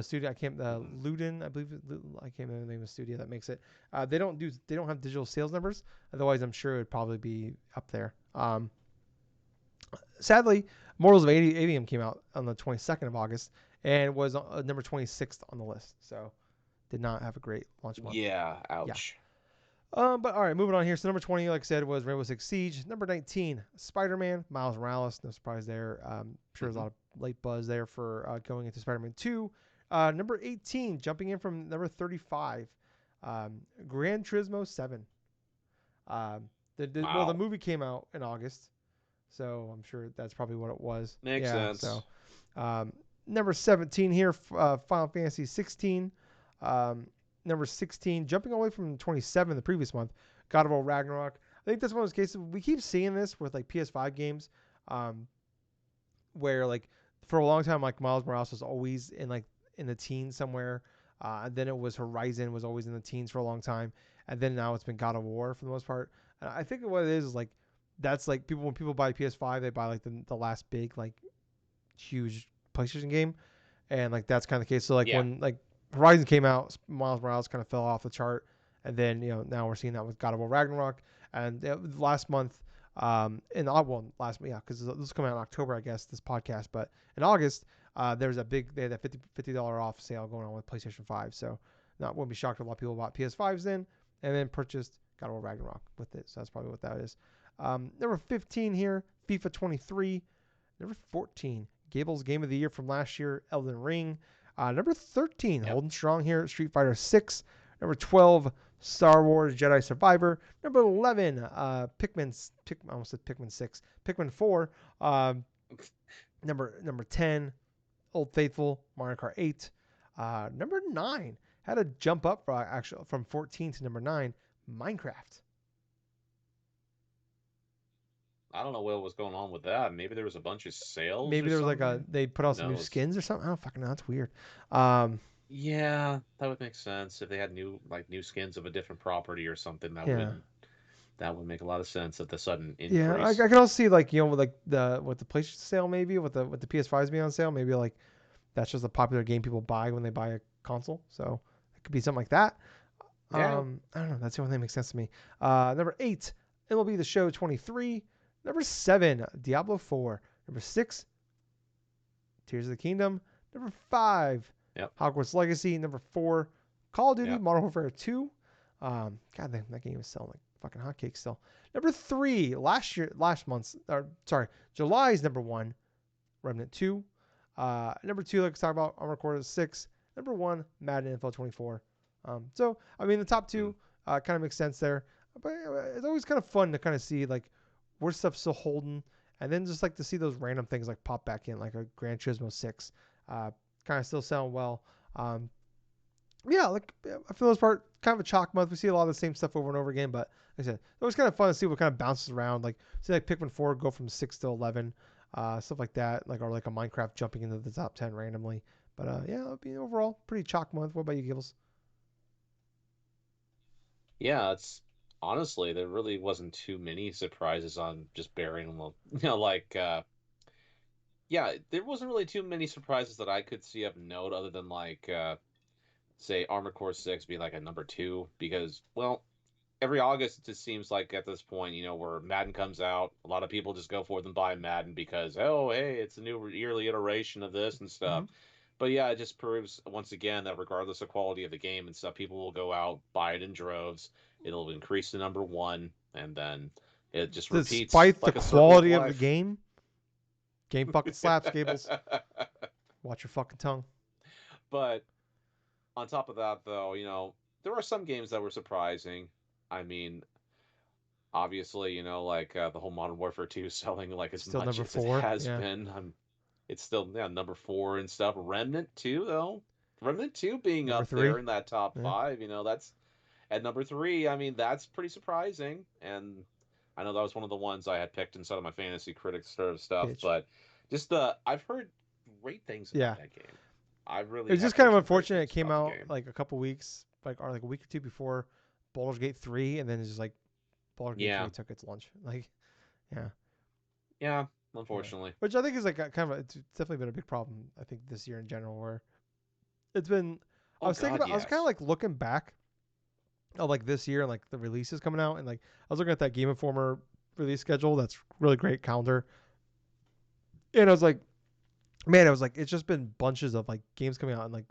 studio Luden, I believe I can't remember the name of the studio that makes it. They don't have digital sales numbers. Otherwise, I'm sure it'd probably be up there. Sadly, Mortals of Avium came out on the 22nd of August and was number 26th on the list. So did not have a great launch month. Yeah, ouch. Yeah. But all right, moving on here. So number 20, like I said, was Rainbow Six Siege. Number 19, Spider-Man, Miles Morales. No surprise there. I'm sure there's a lot of late buzz there for going into Spider-Man 2. Number 18, jumping in from number 35, Gran Turismo 7. Well, the movie came out in August, so I'm sure that's probably what it was. Makes sense. So, number 17 here, Final Fantasy 16. Number 16, jumping away from 27 the previous month, God of War Ragnarok. I think that's one of those cases we keep seeing this with like PS5 games, where like for a long time like Miles Morales was always in the teens somewhere, and then it was Horizon was always in the teens for a long time, and then now it's been God of War for the most part. And I think what it is like that's like when people buy PS5 they buy like the last big like huge PlayStation game, and like that's kind of the case. So like when like Horizon came out, Miles Morales kind of fell off the chart, and then now we're seeing that with God of War Ragnarok, and last month, because this is coming out in October, I guess this podcast, but in August, they had a $50 off sale going on with PlayStation 5, so wouldn't be shocked if a lot of people bought PS5s then, and then purchased God of War Ragnarok with it, so that's probably what that is. Number 15 here, FIFA 23. Number 14, Gables Game of the Year from last year, Elden Ring. Number 13, holding strong here, Street Fighter 6. Number 12, Star Wars Jedi Survivor. Number 11, I almost said Pikmin 6. Pikmin 4. Number 10, Old Faithful, Mario Kart 8. Number 9, had to jump up from 14 to number 9, Minecraft. I don't know what was going on with that. Maybe there was a bunch of sales. Maybe there was something? they put out some new skins or something. I don't fucking know. That's weird. Yeah, that would make sense if they had new skins of a different property or something. That would make a lot of sense at the sudden increase. Yeah, I can also see with the PlayStation sale maybe with the PS5s being on sale, maybe like that's just a popular game people buy when they buy a console. So it could be something like that. Yeah. I don't know. That's the only thing that makes sense to me. Number 8, MLB The Show 23. Number 7, Diablo 4. Number 6, Tears of the Kingdom. Number 5, Hogwarts Legacy. Number 4, Call of Duty Modern Warfare 2. God, that game is selling like fucking hotcakes still. Number 3, July's number 1, Remnant 2. Number 2, let's talk about Armored Core 6. Number 1, Madden NFL 24. So, I mean, the top 2 kind of makes sense there. But it's always kind of fun to kind of see like where stuff's still holding, and then just like to see those random things like pop back in, like a Gran Turismo 6, kind of still sound well. Yeah, like for the most part, kind of a chalk month. We see a lot of the same stuff over and over again, but like I said, it was kind of fun to see what kind of bounces around. Like see like Pikmin 4 go from 6 to 11. stuff like that, like or like a Minecraft jumping into the top 10 randomly. But yeah, it'll be overall pretty chalk month. What about you, Gables? Yeah, it's honestly there really wasn't too many surprises on just burying them. Yeah, there wasn't really too many surprises that I could see of note other than say Armored Core 6 being like a number 2 because well, every August it just seems like at this point, where Madden comes out, a lot of people just go forth and buy Madden because oh, hey, it's a new yearly iteration of this and stuff. Mm-hmm. But yeah, it just proves once again that regardless of quality of the game and stuff, people will go out, buy it in droves. It'll increase to number 1 and then it just repeats Despite the like a circle of quality of the life. game fucking slaps, Gables. Watch your fucking tongue. But on top of that, though, there are some games that were surprising. I mean, obviously, the whole Modern Warfare 2 selling like as Still much number as it 4. has Yeah. been. It's still number 4 and stuff. Remnant 2 though, Remnant 2 being Number up 3. there in that top Yeah. 5, that's at number 3. I mean, that's pretty surprising, and I know that was one of the ones I had picked inside of my fantasy critics sort of stuff. Bitch. But just the I've heard great things about Yeah. that game. I It really was have just kind heard of some great unfortunate. It things came about the out game. like a couple weeks, like a week or two before Baldur's Gate 3, and then it's just like Baldur's Gate Yeah, 3 took its lunch. Like, yeah. yeah, Yeah. unfortunately. Which I think is like a, kind of it's definitely been a big problem. I think this year in general, where it's been. I Oh was thinking God, about. I was kind of yes, like looking back of like this year and like the releases coming out, and like I was looking at that Game Informer release schedule. That's really great calendar, and I was like, man, it was like it's just been bunches of like games coming out in like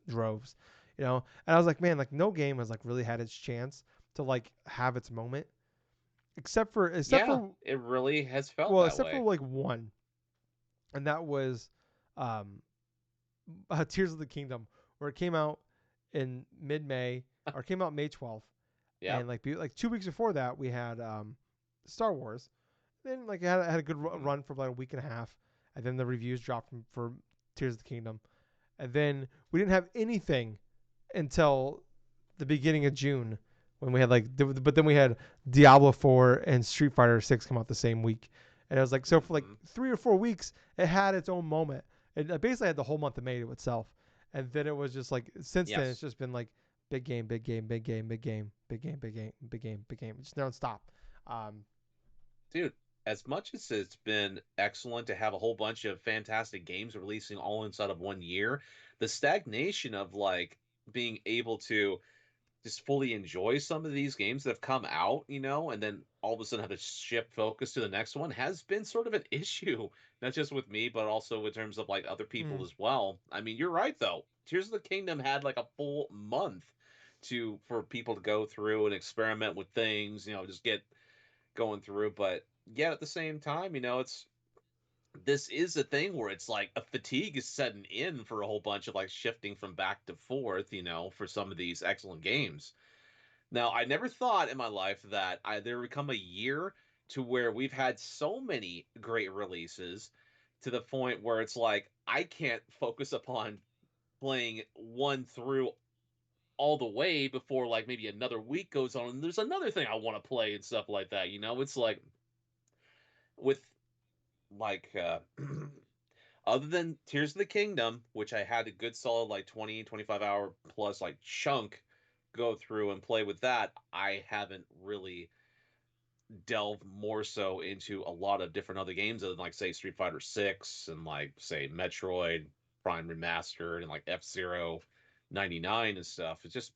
droves, you know. And I was like, man, like no game has like really had its chance to like have its moment, except yeah, for it really has felt well, that except for way. like one, and that was um Tears of the Kingdom, where it came out in mid May or came out May 12th, Yep. and like 2 weeks before that we had Star Wars. Then like it had a good Hmm. run for about a week and a half, and then the reviews dropped for Tears of the Kingdom, and then we didn't have anything until the beginning of June when we had but then we had Diablo 4 and Street Fighter 6 come out the same week, and it was like so for like Hmm. 3 or 4 weeks it had its own moment. It basically had the whole month of May to itself, and then it was just like since then it's Yes, just been like big game, big game, big game, big game, big game, big game, big game, big game. It's just nonstop. Um, dude. As much as it's been excellent to have a whole bunch of fantastic games releasing all inside of 1 year, the stagnation of like being able to just fully enjoy some of these games that have come out, and then all of a sudden have to shift focus to the next one has been sort of an issue, not just with me, but also in terms of like other people mm, as well. I mean, you're right though. Tears of the Kingdom had like a full month to for people to go through and experiment with things, just get going through. But yet at the same time, it's this is a thing where it's like a fatigue is setting in for a whole bunch of like shifting from back to forth, for some of these excellent games. Now, I never thought in my life that there would come a year to where we've had so many great releases to the point where it's like I can't focus upon playing one through all the way before like maybe another week goes on and there's another thing I want to play and stuff like that. It's like with like other than Tears of the Kingdom, which I had a good solid like 20-25 hour plus like chunk go through and play with that, I haven't really delve more so into a lot of different other games other than like say Street Fighter 6 and like say Metroid Prime Remastered and like F-Zero 99 and stuff. It's just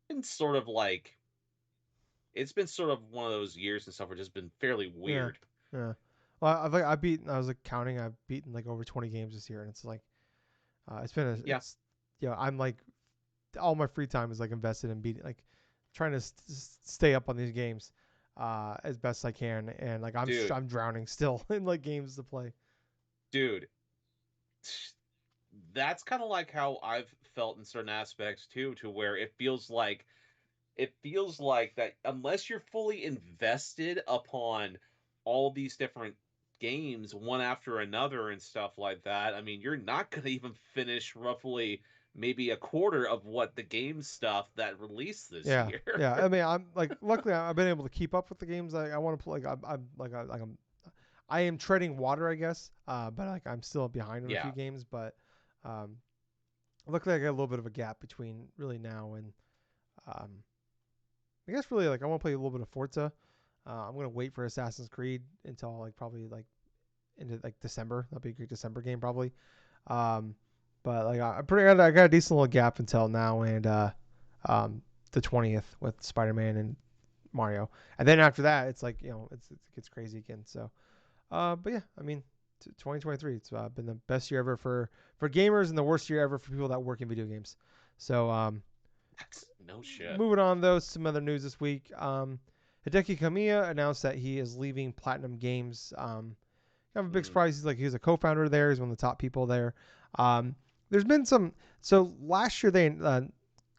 been sort of like it's been sort of one of those years and stuff where it's just been fairly yeah, weird. yeah. Well, I beaten. I was like counting. I've beaten like over 20 games this year, and it's like it's been Yeah, I'm like all my free time is like invested in beating like trying to stay up on these games as best I can, and like dude, I'm drowning still in like games to play. dude, that's kind of like how I've felt in certain aspects too, to where it feels like that unless you're fully invested upon all these different games one after another and stuff like that, I mean, you're not going to even finish roughly maybe a quarter of what the game stuff that released this Yeah, year. yeah. I mean, I'm like luckily I've been able to keep up with the games I want to play. Like I'm I am treading water, I guess. But like I'm still behind on a few Yeah, games, but um, luckily I got a little bit of a gap between really now and um, I guess really like I want to play a little bit of Forza. I'm gonna wait for Assassin's Creed until like probably like into like December. That'll be a great December game probably. Um, but like I got a decent little gap until now and um, the 20th with Spider-Man and Mario, and then after that it's like it gets crazy again. So but yeah, I mean 2023 it's been the best year ever for gamers and the worst year ever for people that work in video games. So that's no shit. moving on though, some other news this week. Hideki Kamiya announced that he is leaving Platinum Games. Kind of a big Mm, surprise. He's a co-founder there. He's one of the top people there. There's been some. So last year they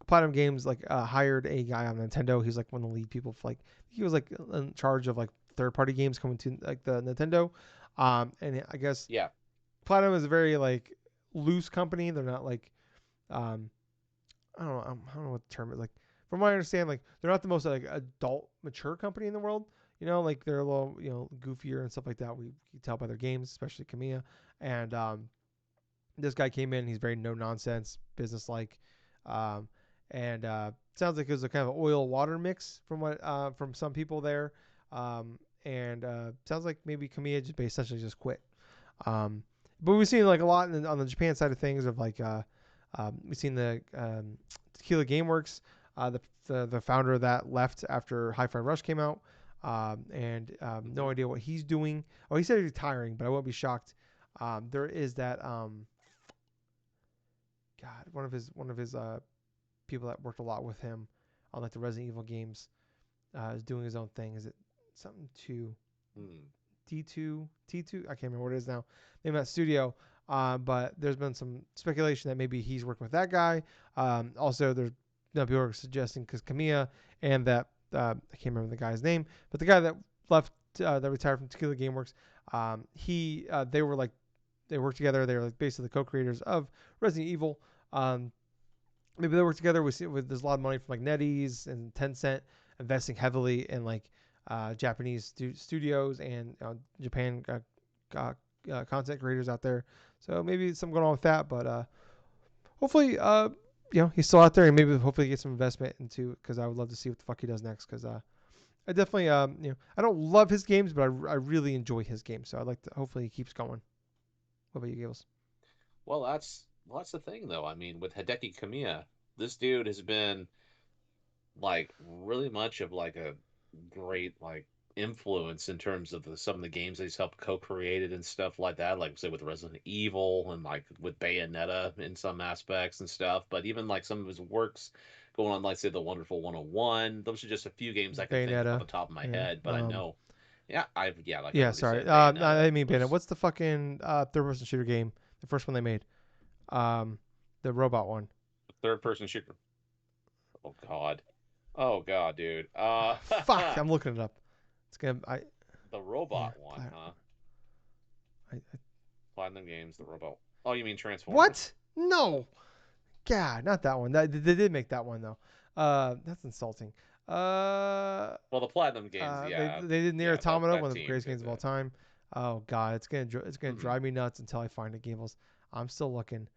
Platinum Games like hired a guy on Nintendo. He's like one of the lead people for like he was like in charge of like third-party games coming to like the Nintendo. And I guess yeah. Platinum is a very like loose company. They're not like um, I don't know what the term is. Like from what I understand, like they're not the most like adult mature company in the world. Like they're a little goofier and stuff like that. We can tell by their games, especially Kamiya. And this guy came in. He's very no nonsense, business like, um, and sounds like it was a kind of oil water mix from what from some people there. And sounds like maybe Kamiya just essentially just quit. But we've seen like a lot on the Japan side of things of like we've seen the Tequila GameWorks, the founder of that left after Hi-Fi Rush came out, and Hmm. no idea what he's doing. Oh, he said he's retiring, but I won't be shocked. There is that God, one of his people that worked a lot with him on like the Resident Evil games is doing his own thing. Is it something to Mm. D2 T2? I can't remember what it is now. Maybe that studio. But there's been some speculation that maybe he's working with that guy. Also, there's people are suggesting because Kamiya and that I can't remember the guy's name, but the guy that left that retired from Tequila GameWorks, he they were like they worked together. They were like basically the co-creators of Resident Evil. Um, Maybe they work together with there's a lot of money from like NetEase and Tencent investing heavily in like Japanese studios and Japan content creators out there. So maybe something going on with that, but hopefully he's still out there and maybe hopefully get some investment into because I would love to see what the fuck he does next because I definitely I don't love his games but I really enjoy his games so I'd like to hopefully he keeps going. What about you, Gables? Well, that's the thing though. I mean, with Hideki Kamiya, this dude has been like really much of like a great like influence in terms of some of the games that he's helped co-created and stuff like that, like say with Resident Evil and like with Bayonetta in some aspects and stuff. But even like some of his works going on, like say the Wonderful 101, those are just a few games I can think of off Bayonetta. the top of my Yeah. head. But I know, yeah, like I've Yeah, already sorry. said, No, I Bayonetta didn't mean Bayonetta. was What's the fucking third-person shooter game? The first one they made. Um, the robot one. third person shooter. Oh God. Oh God, dude. Fuck, I'm looking it up. It's gonna. The Yeah. robot one, huh? I, Platinum Games, the robot. Oh, you mean Transformers? what? No. God, not that one. They did make that one though. That's insulting. Uh, Well, the Platinum Games, they yeah, they did Near yeah, that Automata, that one of the team greatest did games of all that. time. Oh God, it's gonna Hmm. drive me nuts until I find it, Gables. I'm still looking.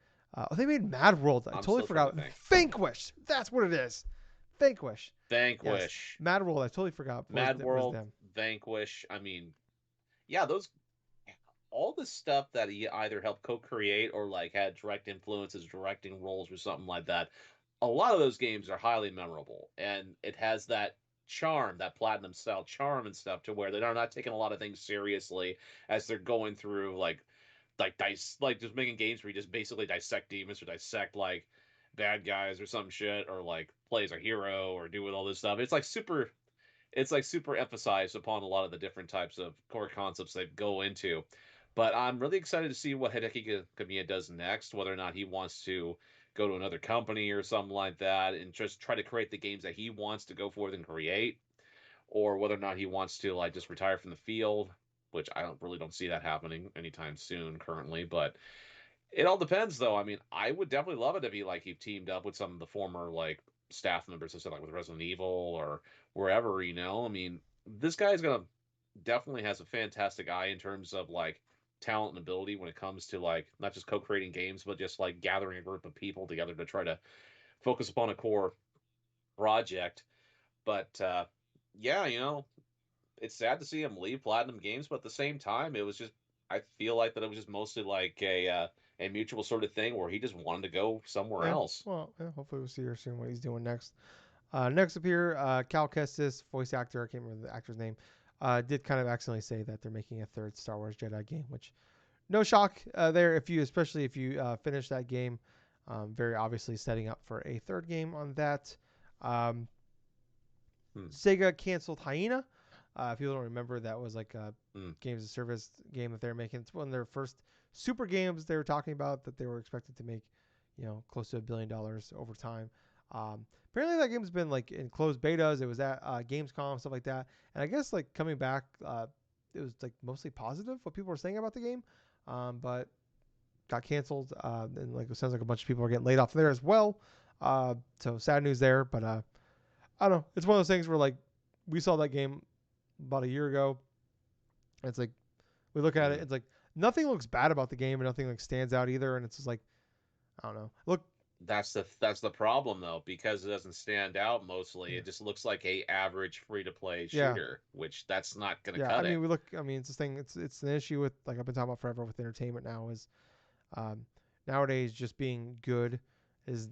They made Mad World. I I'm totally still trying to forgot. think. Vanquish. That's what it is. Vanquish. Yes, Vanquish, Mad World. I totally forgot Mad was World, them. Vanquish. I mean, yeah, those all the stuff that he either helped co-create or like had direct influences, directing roles or something like that. A lot of those games are highly memorable, and it has that charm, that platinum style charm and stuff, to where they're not taking a lot of things seriously as they're going through like dice like just making games where you just basically dissect demons or dissect like bad guys or some shit or like play as a hero or do with all this stuff. It's like super emphasized upon a lot of the different types of core concepts they go into. But I'm really excited to see what Hideki Kamiya does next, whether or not he wants to go to another company or something like that and just try to create the games that he wants to go forth and create, or whether or not he wants to like just retire from the field, which I don't see that happening anytime soon currently. But it all depends, though. I mean, I would definitely love it if he teamed up with some of the former like staff members, so like with Resident Evil or wherever. I mean, this guy's gonna definitely has a fantastic eye in terms of like talent and ability when it comes to like not just co-creating games, but just like gathering a group of people together to try to focus upon a core project. But yeah, it's sad to see him leave Platinum Games, but at the same time, it was just I feel like that it was just mostly like a mutual sort of thing where he just wanted to go somewhere Yeah. else. Well, yeah, hopefully we'll see here soon what he's doing next. Next up here, Cal Kestis, voice actor, I can't remember the actor's name, did kind of accidentally say that they're making a third Star Wars Jedi game, which no shock there if you, especially if you finish that game. Very obviously setting up for a third game on that. Um, Hmm. Sega canceled Hyena. If you don't remember, that was like a Hmm. games of service game that they're making. It's one of their first super games they were talking about that they were expected to make, close to $1 billion over time. Apparently, that game's been like in closed betas. It was at Gamescom, stuff like that. And I guess like coming back, it was like mostly positive what people were saying about the game, but got canceled. And like it sounds like a bunch of people are getting laid off there as well. So sad news there. But I don't know. It's one of those things where like we saw that game about a year ago. And it's like we look at it. Hmm. It's like nothing looks bad about the game, and nothing like stands out either. And it's just like I don't know. Look, That's the problem though, because it doesn't stand out mostly. yeah, It just looks like a average free to play yeah, shooter, which that's not gonna yeah. cut I mean, it. we look. I mean, it's this thing. It's an issue with like I've been talking about forever with entertainment now is um, nowadays just being good is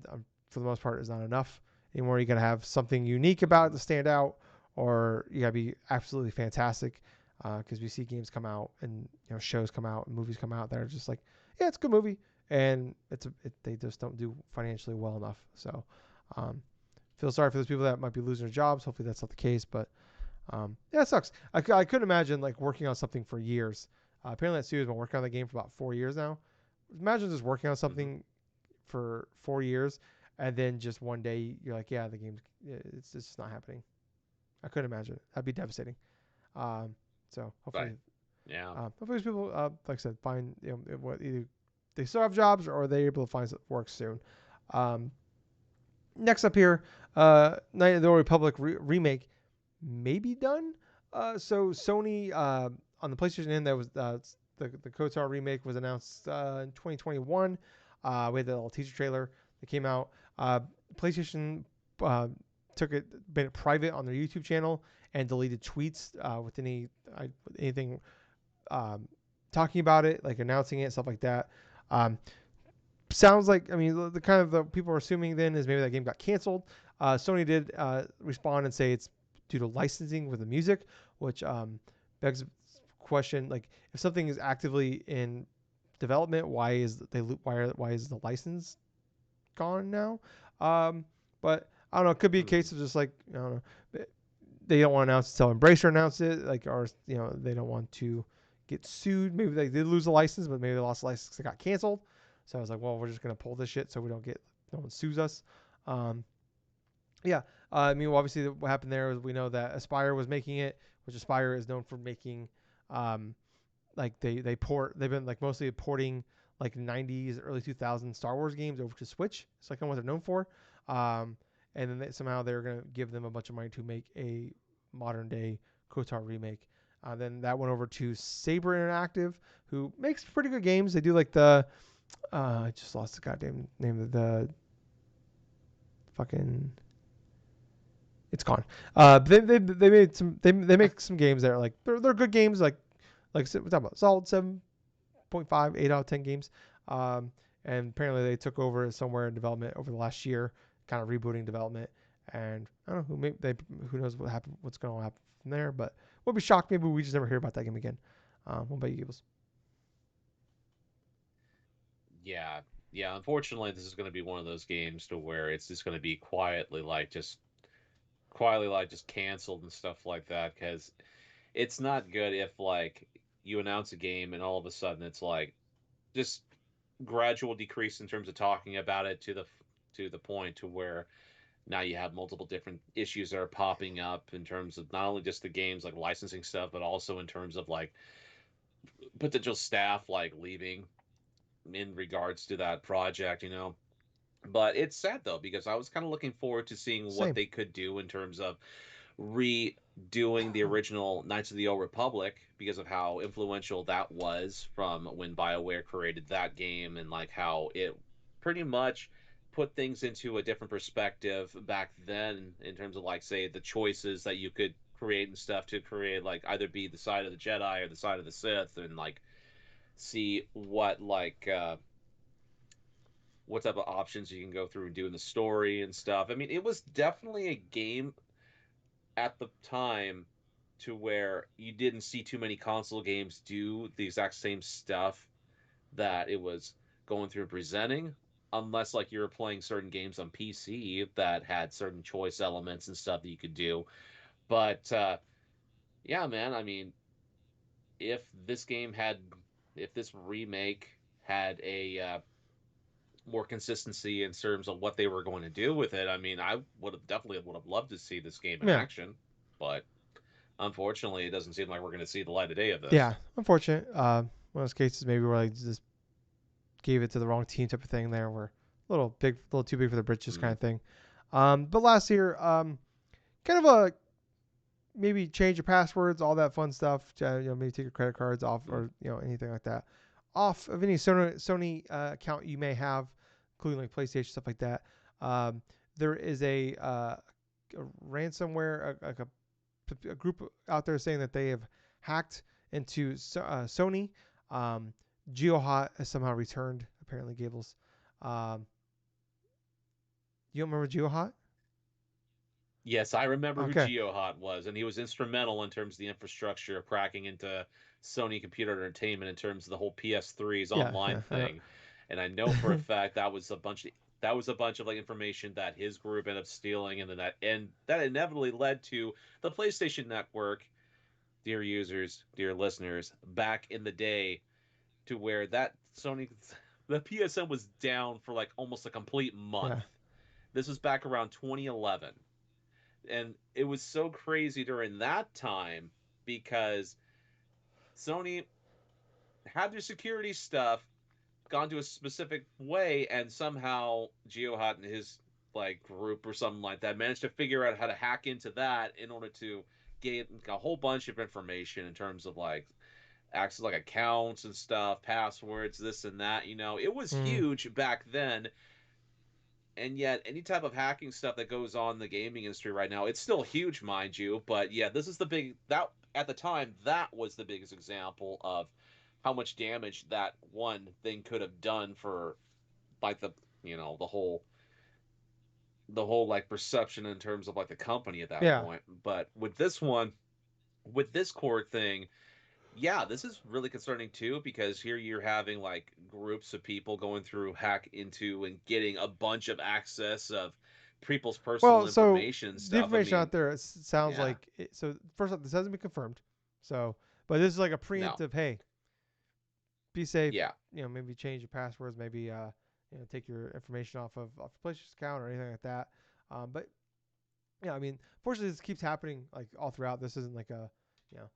for the most part is not enough anymore. You got to have something unique about it Hmm. to stand out, or you got to be absolutely fantastic. Because we see games come out and shows come out and movies come out that are just like, yeah, it's a good movie, and they just don't do financially well enough. So, um, feel sorry for those people that might be losing their jobs. Hopefully that's not the case, but yeah, it sucks. I couldn't imagine like working on something for years. Apparently that studio's been working on the game for about 4 years now. Imagine just working on Hmm. something for 4 years and then just one day you're like, yeah, the game's it's just not happening. I couldn't imagine it. That'd be devastating. Um, so But hopefully, yeah. hopefully people, like I said, find what either they still have jobs or they're able to find work soon. Um, Next up here, Knight of the Old Republic remake may be done. So Sony on the PlayStation End, that was the KOTOR remake was announced in 2021. We had the little teaser trailer that came out. PlayStation uh, took it, made it private on their YouTube channel and deleted tweets with anything um, talking about it, like announcing it, stuff like that. Um, Sounds like, I mean, the kind of the people are assuming then is maybe that game got canceled. Sony did respond and say it's due to licensing with the music, which begs the question, like if something is actively in development, why is the license gone now? Um, but I don't know. It could be a Hmm. case of just like I don't know, they don't want to announce it until Embracer announce it, like or they don't want to get sued. Maybe they did lose a license, but maybe they lost the license. They got canceled. So I was like, well, we're just gonna pull this shit so we don't get no one sues us. Um, yeah, I mean, well, obviously what happened there is we know that Aspire was making it, which Aspire is known for making um, like they've been like mostly porting like 90s early 2000s Star Wars games over to Switch. It's like kind of what they're known for. Um, and then somehow they're gonna give them a bunch of money to make a modern day KOTOR remake. Then that went over to Saber Interactive, who makes pretty good games. They do like the I just lost the goddamn name of the fucking. It's gone. They made some they make some games that are like they're good games like we're talking about solid 7.5, 8 out of 10 games. Um, and apparently they took over somewhere in development over the last year, kind of rebooting development. And I don't know who knows what's going to happen from there. But we'll be shocked. Maybe we just never hear about that game again. What about you, Gables? Yeah. Yeah. Unfortunately, this is going to be one of those games to where it's just going to be quietly like just canceled and stuff like that because it's not good if like you announce a game and all of a sudden it's like just gradual decrease in terms of talking about it to the point to where now you have multiple different issues that are popping up in terms of not only just the games like licensing stuff but also in terms of like potential staff like leaving in regards to that project. But it's sad though because I was kind of looking forward to seeing what Same. they could do in terms of doing the original Knights of the Old Republic because of how influential that was from when BioWare created that game and like how it pretty much put things into a different perspective back then in terms of like say the choices that you could create and stuff to create like either be the side of the Jedi or the side of the Sith and like see what type of options you can go through and do in the story and stuff. I mean, it was definitely a game at the time to where you didn't see too many console games do the exact same stuff that it was going through and presenting unless like you were playing certain games on PC that had certain choice elements and stuff that you could do. But yeah, man, I mean, if this game had if this remake had a more consistency in terms of what they were going to do with it, I mean, I would have loved to see this game in Yeah, action, but unfortunately, it doesn't seem like we're going to see the light of day of this. yeah, unfortunate. One of those cases maybe where like just gave it to the wrong team type of thing there, where a little big, a little too big for the britches kind Mm, of thing. But last year, kind of a maybe change your passwords, all that fun stuff. Maybe take your credit cards off mm. or anything like that off of any Sony account you may have, including like PlayStation stuff like that. Um, there is a ransomware, a group out there saying that they have hacked into Sony. Um, GeoHot has somehow returned. Apparently, Gables. Um, you don't remember GeoHot? Yes, I remember who Okay. GeoHot was, and he was instrumental in terms of the infrastructure of cracking into Sony Computer Entertainment in terms of the whole PS3's Yeah, online yeah, I know. thing. And I know for a fact that was a bunch of like information that his group ended up stealing, and that inevitably led to the PlayStation Network, dear users, dear listeners, back in the day, to where that Sony the PSN was down for like almost a complete month. Yeah. This was back around 2011. And it was so crazy during that time because Sony had their security stuff gone to a specific way, and somehow GeoHot and his like group or something like that managed to figure out how to hack into that in order to get a whole bunch of information in terms of like access like accounts and stuff, passwords, this and that. It was Mm. huge back then, and yet any type of hacking stuff that goes on in the gaming industry right now, it's still huge, mind you. But yeah, this is the big that at the time that was the biggest example of how much damage that one thing could have done for like the whole like perception in terms of like the company at that Yeah. point. But with this core thing, yeah, this is really concerning too because here you're having like groups of people going through hack into and getting a bunch of access of people's personal Well, so information and the stuff. I information mean, out there sounds yeah, like so. First off, this hasn't been confirmed. So, but this is like a no, preemptive. Hey, be safe. yeah, Maybe change your passwords. Maybe take your information off your PlayStation account or anything like that. But yeah, I mean, fortunately, this keeps happening like all throughout. This isn't like a you know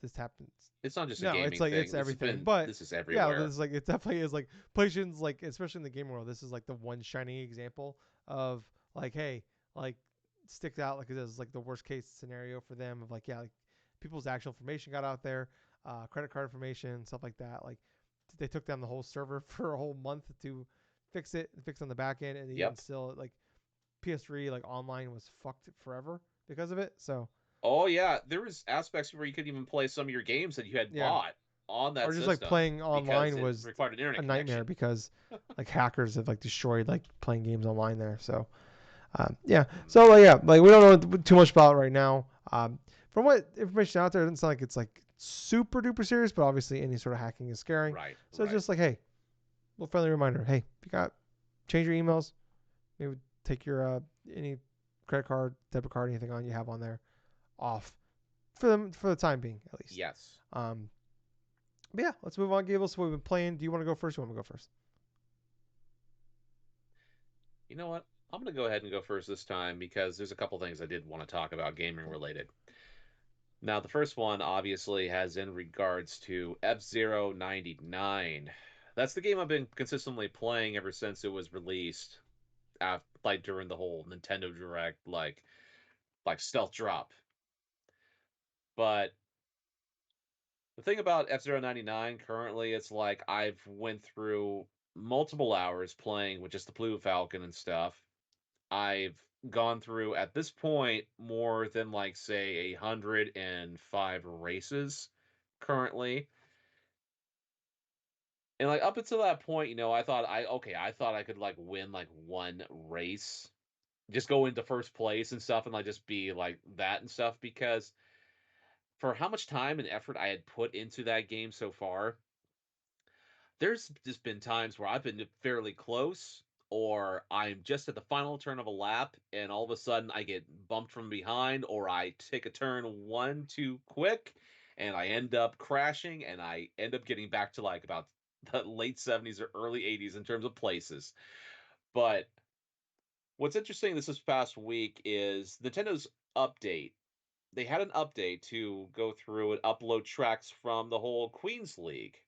this happens. it's not just a No, it's gaming like thing. it's This has everything. been But this is yeah, everywhere. this is like it definitely is like PlayStation's like especially in the game world. This is like the one shining example of like hey like sticks out like it is like the worst case scenario for them of like yeah like people's actual information got out there, credit card information stuff like that. Like they took down the whole server for a whole month to fix on the back end, and even Yep. still like PS3 like online was fucked forever because of it. So Oh yeah, there was aspects where you couldn't even play some of your games that you had yeah, bought on or that just like system playing because online it was required an a internet nightmare connection. because like hackers have like destroyed like playing games online there. So yeah, Mm, so yeah, like we don't know too much about it right now. From what information out there, it doesn't sound like it's like super duper serious, but obviously any sort of hacking is scary. right, So right. just like hey, little friendly reminder. Hey, if you got change your emails, maybe take your any credit card, debit card, anything on you have on there off for the time being at least. Yes. Um, but yeah, let's move on, Gables. So we've been playing. Do you want to go first? Or you want me to go first? You know what? I'm going to go ahead and go first this time because there's a couple things I did want to talk about gaming Cool. related. Now, the first one obviously has in regards to F-Zero 99. That's the game I've been consistently playing ever since it was released, like during the whole Nintendo Direct, like stealth drop. But the thing about F-Zero 99 currently, it's like I've went through multiple hours playing with just the Blue Falcon and stuff. I've gone through at this point more than like say 105 races currently. And like up until that point, I thought I could like win like one race. Just go into first place and stuff and like just be like that and stuff because for how much time and effort I had put into that game so far, there's just been times where I've been fairly close, or I'm just at the final turn of a lap, and all of a sudden I get bumped from behind, or I take a turn one too quick, and I end up crashing, and I end up getting back to like about the late 70s or early 80s in terms of places. But what's interesting this past week is Nintendo's update. They had an update to go through and upload tracks from the whole Queens League,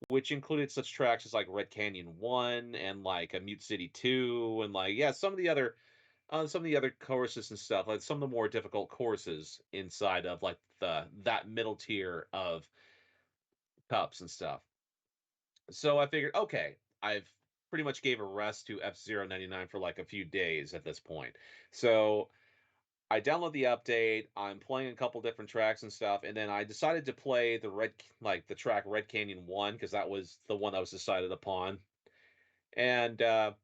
which included such tracks as like Red Canyon 1 and like a Mute City 2 and like yeah, some of the other courses and stuff, like some of the more difficult courses inside of like that middle tier of cups and stuff. So I figured, okay, I've pretty much gave a rest to F-Zero 99 for like a few days at this point. So I download the update, I'm playing a couple different tracks and stuff, and then I decided to play the track Red Canyon 1 because that was the one that was decided upon. And so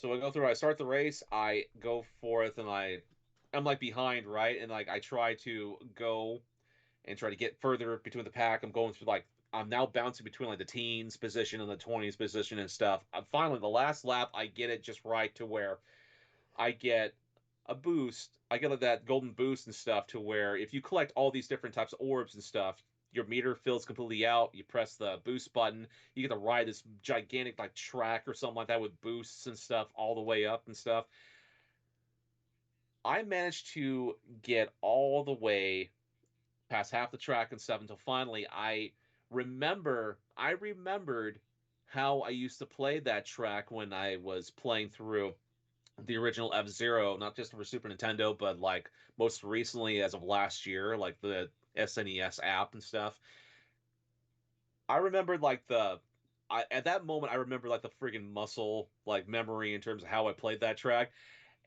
I start the race, I go forth and I'm like behind, right? And like I try to go and try to get further between the pack. I'm going through like I'm now bouncing between like the teens position and the 20s position and stuff. Finally the last lap I get it just right to where I get a boost. I get that golden boost and stuff to where if you collect all these different types of orbs and stuff, your meter fills completely out. You press the boost button. You get to ride this gigantic like track or something like that with boosts and stuff all the way up and stuff. I managed to get all the way past half the track and stuff until finally I remembered how I used to play that track when I was playing through the original F-Zero, not just for Super Nintendo, but like most recently as of last year, like the SNES app and stuff. I remembered like at that moment I remember like the friggin' muscle like memory in terms of how I played that track,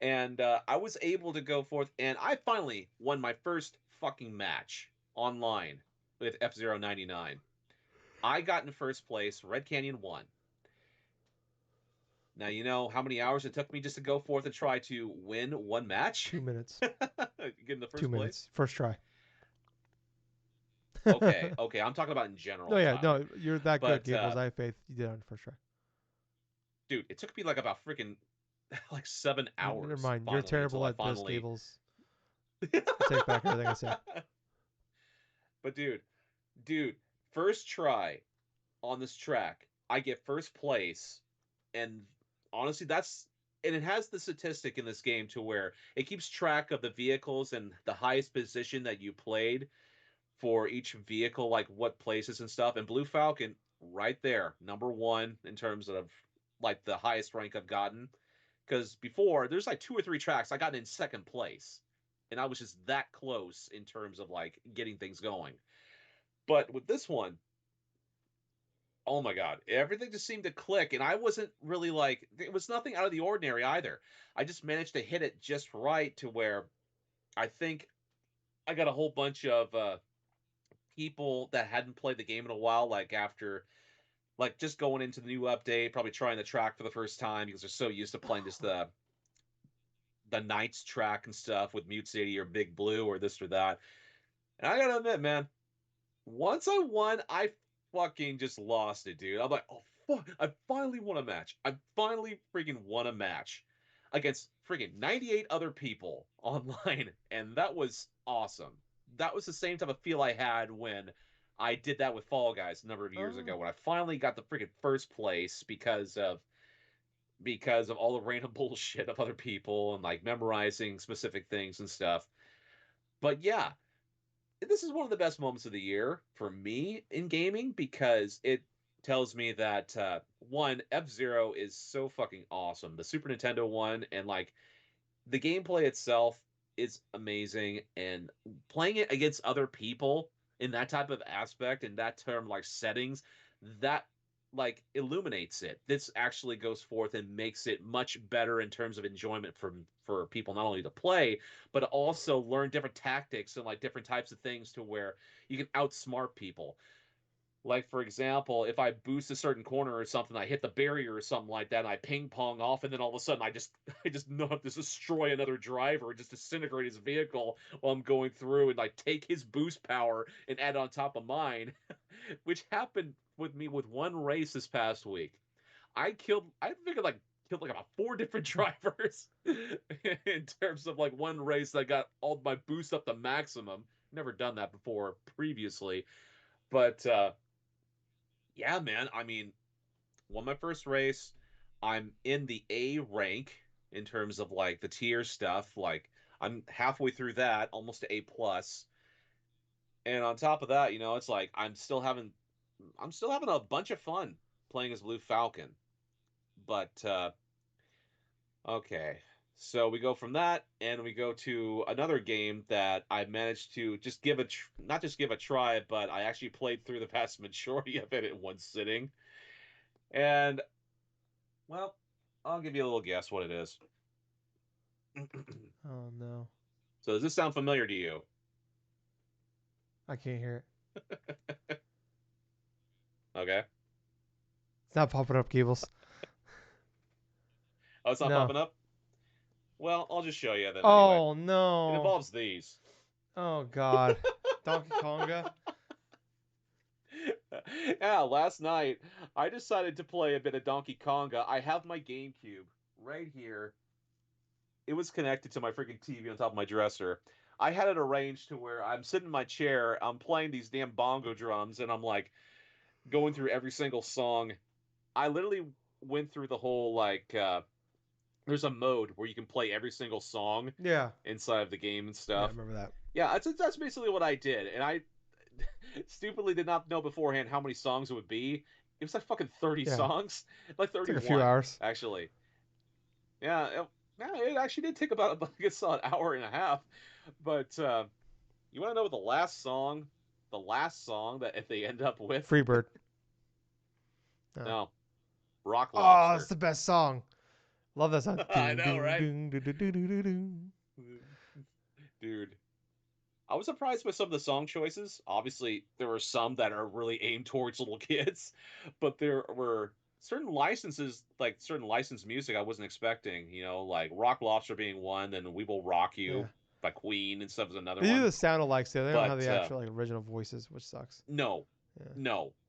and I was able to go forth and I finally won my first fucking match online with F-Zero 99. I got in first place. Red Canyon won. Now you know how many hours it took me just to go forth and try to win one match, 2 minutes. get in the Two first place. minutes. First try. Okay, okay, I'm talking about in No, general yeah, time. no, you're that good, But Gables. I have faith. You did it on the first try. dude, it took me like about freaking like 7 Never hours mind. You're finally until terrible I at this, finally Gables. I take back everything I said. But dude, first try on this track, I get first place and honestly and it has the statistic in this game to where it keeps track of the vehicles and the highest position that you played for each vehicle, like what places and stuff. And Blue Falcon, right there, number one in terms of like the highest rank I've gotten. Because before, there's like two or three tracks I got in second place, and I was just that close in terms of like getting things going. But with this one, oh my god, everything just seemed to click, and I wasn't really like it was nothing out of the ordinary either. I just managed to hit it just right to where I think I got a whole bunch of people that hadn't played the game in a while, like after like just going into the new update, probably trying the track for the first time because they're so used to playing just the Knights track and stuff with Mute City or Big Blue or this or that. And I gotta admit, man, once I won, I fucking just lost it, dude. I'm like, oh fuck, I finally won a match. I finally freaking won a match against freaking 98 other people online, and that was awesome. That was the same type of feel I had when I did that with Fall Guys a number of years Oh, ago when I finally got the freaking first place because of all the random bullshit of other people and like memorizing specific things and stuff. But yeah, this is one of the best moments of the year for me in gaming because it tells me that one, F-Zero is so fucking awesome. The Super Nintendo one and like the gameplay itself. is amazing, and playing it against other people in that type of aspect, in that term, like settings, that like illuminates it. This actually goes forth and makes it much better in terms of enjoyment for people not only to play, but also learn different tactics and like different types of things to where you can outsmart people. Like for example, if I boost a certain corner or something, I hit the barrier or something like that, and I ping pong off, and then all of a sudden I just know how to destroy another driver, just disintegrate his vehicle while I'm going through, and like take his boost power and add on top of mine, which happened with me with one race this past week. I think I like killed like about four different drivers in terms of like one race that got all my boosts up to maximum. Never done that before previously, but yeah, man. I mean, won my first race. I'm in the A rank in terms of like the tier stuff. Like I'm halfway through that, almost to A plus. And on top of that, it's like I'm still having a bunch of fun playing as Blue Falcon. But okay. So we go from that and we go to another game that I managed to just not just give a try, but I actually played through the vast majority of it in one sitting. And well, I'll give you a little guess what it is. Oh no, So does this sound familiar to you? I can't hear it. Okay. It's not popping up, Gables. Oh, it's not No. popping up? Well, I'll just show you then anyway. Oh It no. involves these. Oh God. Donkey Konga. Yeah, last night I decided to play a bit of Donkey Konga. I have my GameCube right here. It was connected to my freaking TV on top of my dresser. I had it arranged to where I'm sitting in my chair, I'm playing these damn bongo drums, and I'm like going through every single song. I literally went through the whole like there's a mode where you can play every single song Yeah. inside of the game and Yeah, I stuff. remember that. Yeah, that's basically what I did, and I stupidly did not know beforehand how many songs it would be. It was like fucking 30 Yeah. songs, like It's like a few 31 hours. actually. Yeah, yeah, it actually did take about I guess an hour and a half. But you want to know what the last song that if they end up with? Freebird. No. No, Rock Oh, it's Lobster. the best song. Love that song. I Doom know, doom right? doom doo doo doo doo doo doo. Dude, I was surprised by some of the song choices. Obviously, there were some that are really aimed towards little kids, but there were certain licenses, like certain licensed music I wasn't expecting, like Rock Lobster being one, then We Will Rock Yeah. You by Queen and stuff is another They do one. the sound alikes there. They don't have But the actual like original voices, which sucks. no, Yeah.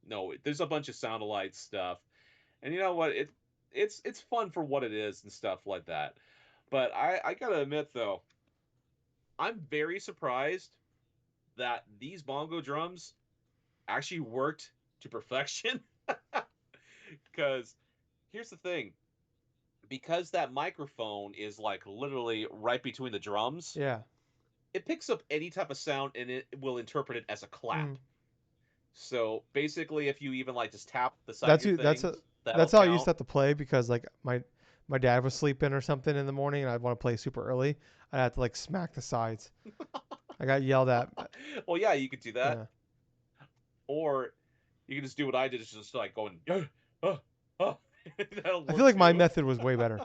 no. There's a bunch of sound alike stuff. And you know what? It's fun for what it is and stuff like that. But I gotta admit though, I'm very surprised that these bongo drums actually worked to perfection. Because here's the thing, because that microphone is like literally right between the drums, Yeah. it picks up any type of sound and it will interpret it as a clap. Mm. So basically, if you even like just tap the side of That's your you. thing, that'll That's how I used to count. have to play because like my dad was sleeping or something in the morning and I'd want to play super early. I'd have to like smack the sides. I got yelled at. Well, yeah, you could do that, Yeah. or you can just do what I did, is just like going, oh, oh. That'll I feel work like my too. method was way better.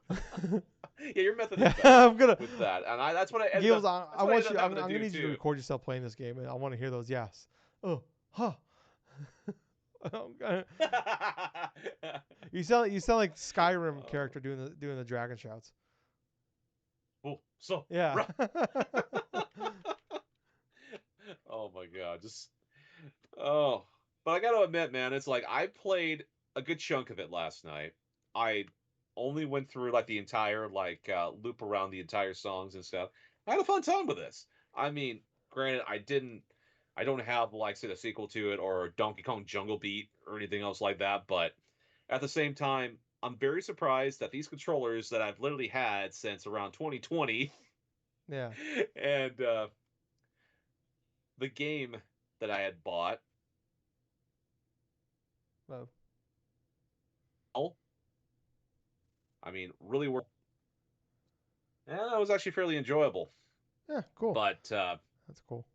Yeah, your method is Yeah, better I'm gonna. with that, and that's what I ended Gables, up. I That's what I want ended you. up having to I'm gonna do need you to too. record yourself playing this game, and I want to hear those yes. Oh, huh. You sound like Skyrim Oh, character doing the dragon shouts. oh, so Yeah. right. Oh my god, just oh. But I got to admit, man, it's like I played a good chunk of it last night. I only went through like the entire like loop around the entire songs and stuff. I had a fun time with this. I mean, granted, I don't have like say the sequel to it or Donkey Kong Jungle Beat or anything else like that. But at the same time, I'm very surprised that these controllers that I've literally had since around 2020 Yeah. and the game that I had bought. Well, Oh, I mean, really worked. And it was actually fairly enjoyable. Yeah, cool. But That's cool.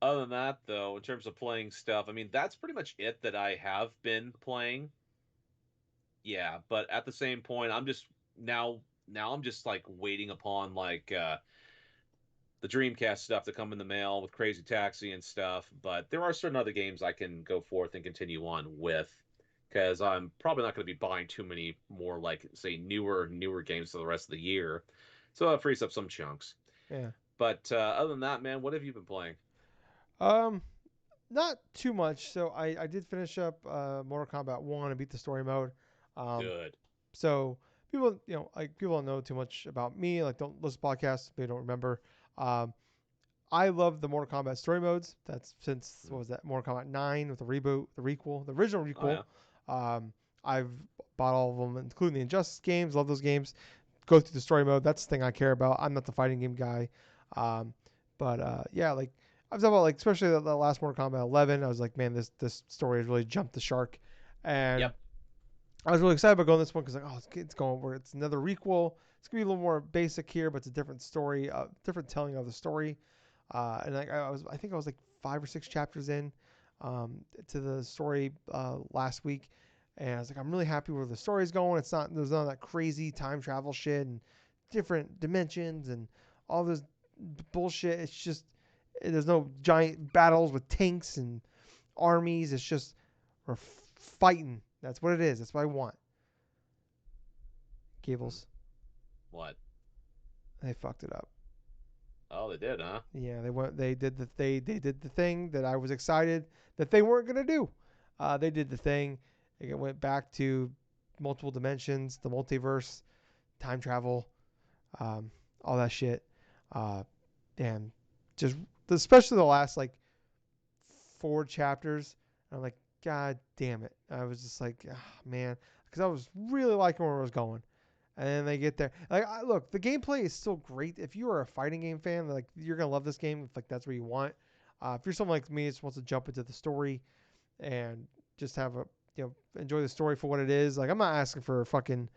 other than that, though, in terms of playing stuff, I mean, that's pretty much it that I have been playing. Yeah, but at the same point, I'm just now I'm just like waiting upon like the Dreamcast stuff to come in the mail with Crazy Taxi and stuff. But there are certain other games I can go forth and continue on with because I'm probably not going to be buying too many more like say newer games for the rest of the year. So that frees up some chunks. Yeah. But other than that, man, what have you been playing? Um, not too much. So I did finish up Mortal Kombat 1 and beat the story mode. Um, Good. so people, like people don't know too much about me. Like don't listen to podcasts. They don't remember. Um, I love the Mortal Kombat story modes. That's since what Mm. was that Mortal Kombat 9 with the reboot, the requel, the original Oh requel. yeah. Um, I've bought all of them, including the Injustice games. Love those games. Go through the story mode. That's the thing I care about. I'm not the fighting game guy. Um, but yeah, like I was talking about, like especially the last Mortal Kombat 11. I was like, man, this story has really jumped the shark, and Yep. I was really excited about going this one because like, oh, it's going where it's another requel. It's gonna be a little more basic here, but it's a different story, different telling of the story. And like I think I was like 5 or 6 chapters in to the story last week, and I was like, I'm really happy where the story's going. It's not there's none of that crazy time travel shit and different dimensions and all this bullshit. It's just there's no giant battles with tanks and armies. It's just we're fighting. That's what it is. That's what I want. Mm. Gables, What? they fucked it up. Oh, they did, huh? Yeah, they did the thing that I was excited that they weren't gonna do. They did the thing. It went back to multiple dimensions, the multiverse, time travel, um, all that shit. Uh, and just especially the last like 4 chapters. I'm like, God damn it! I was just like, man, because I was really liking where it was going. And then they get there. Like, look, the gameplay is still great. If you are a fighting game fan, like you're gonna love this game. If like that's what you want. If you're someone like me, that just wants to jump into the story and just have a enjoy the story for what it is. Like I'm not asking for fucking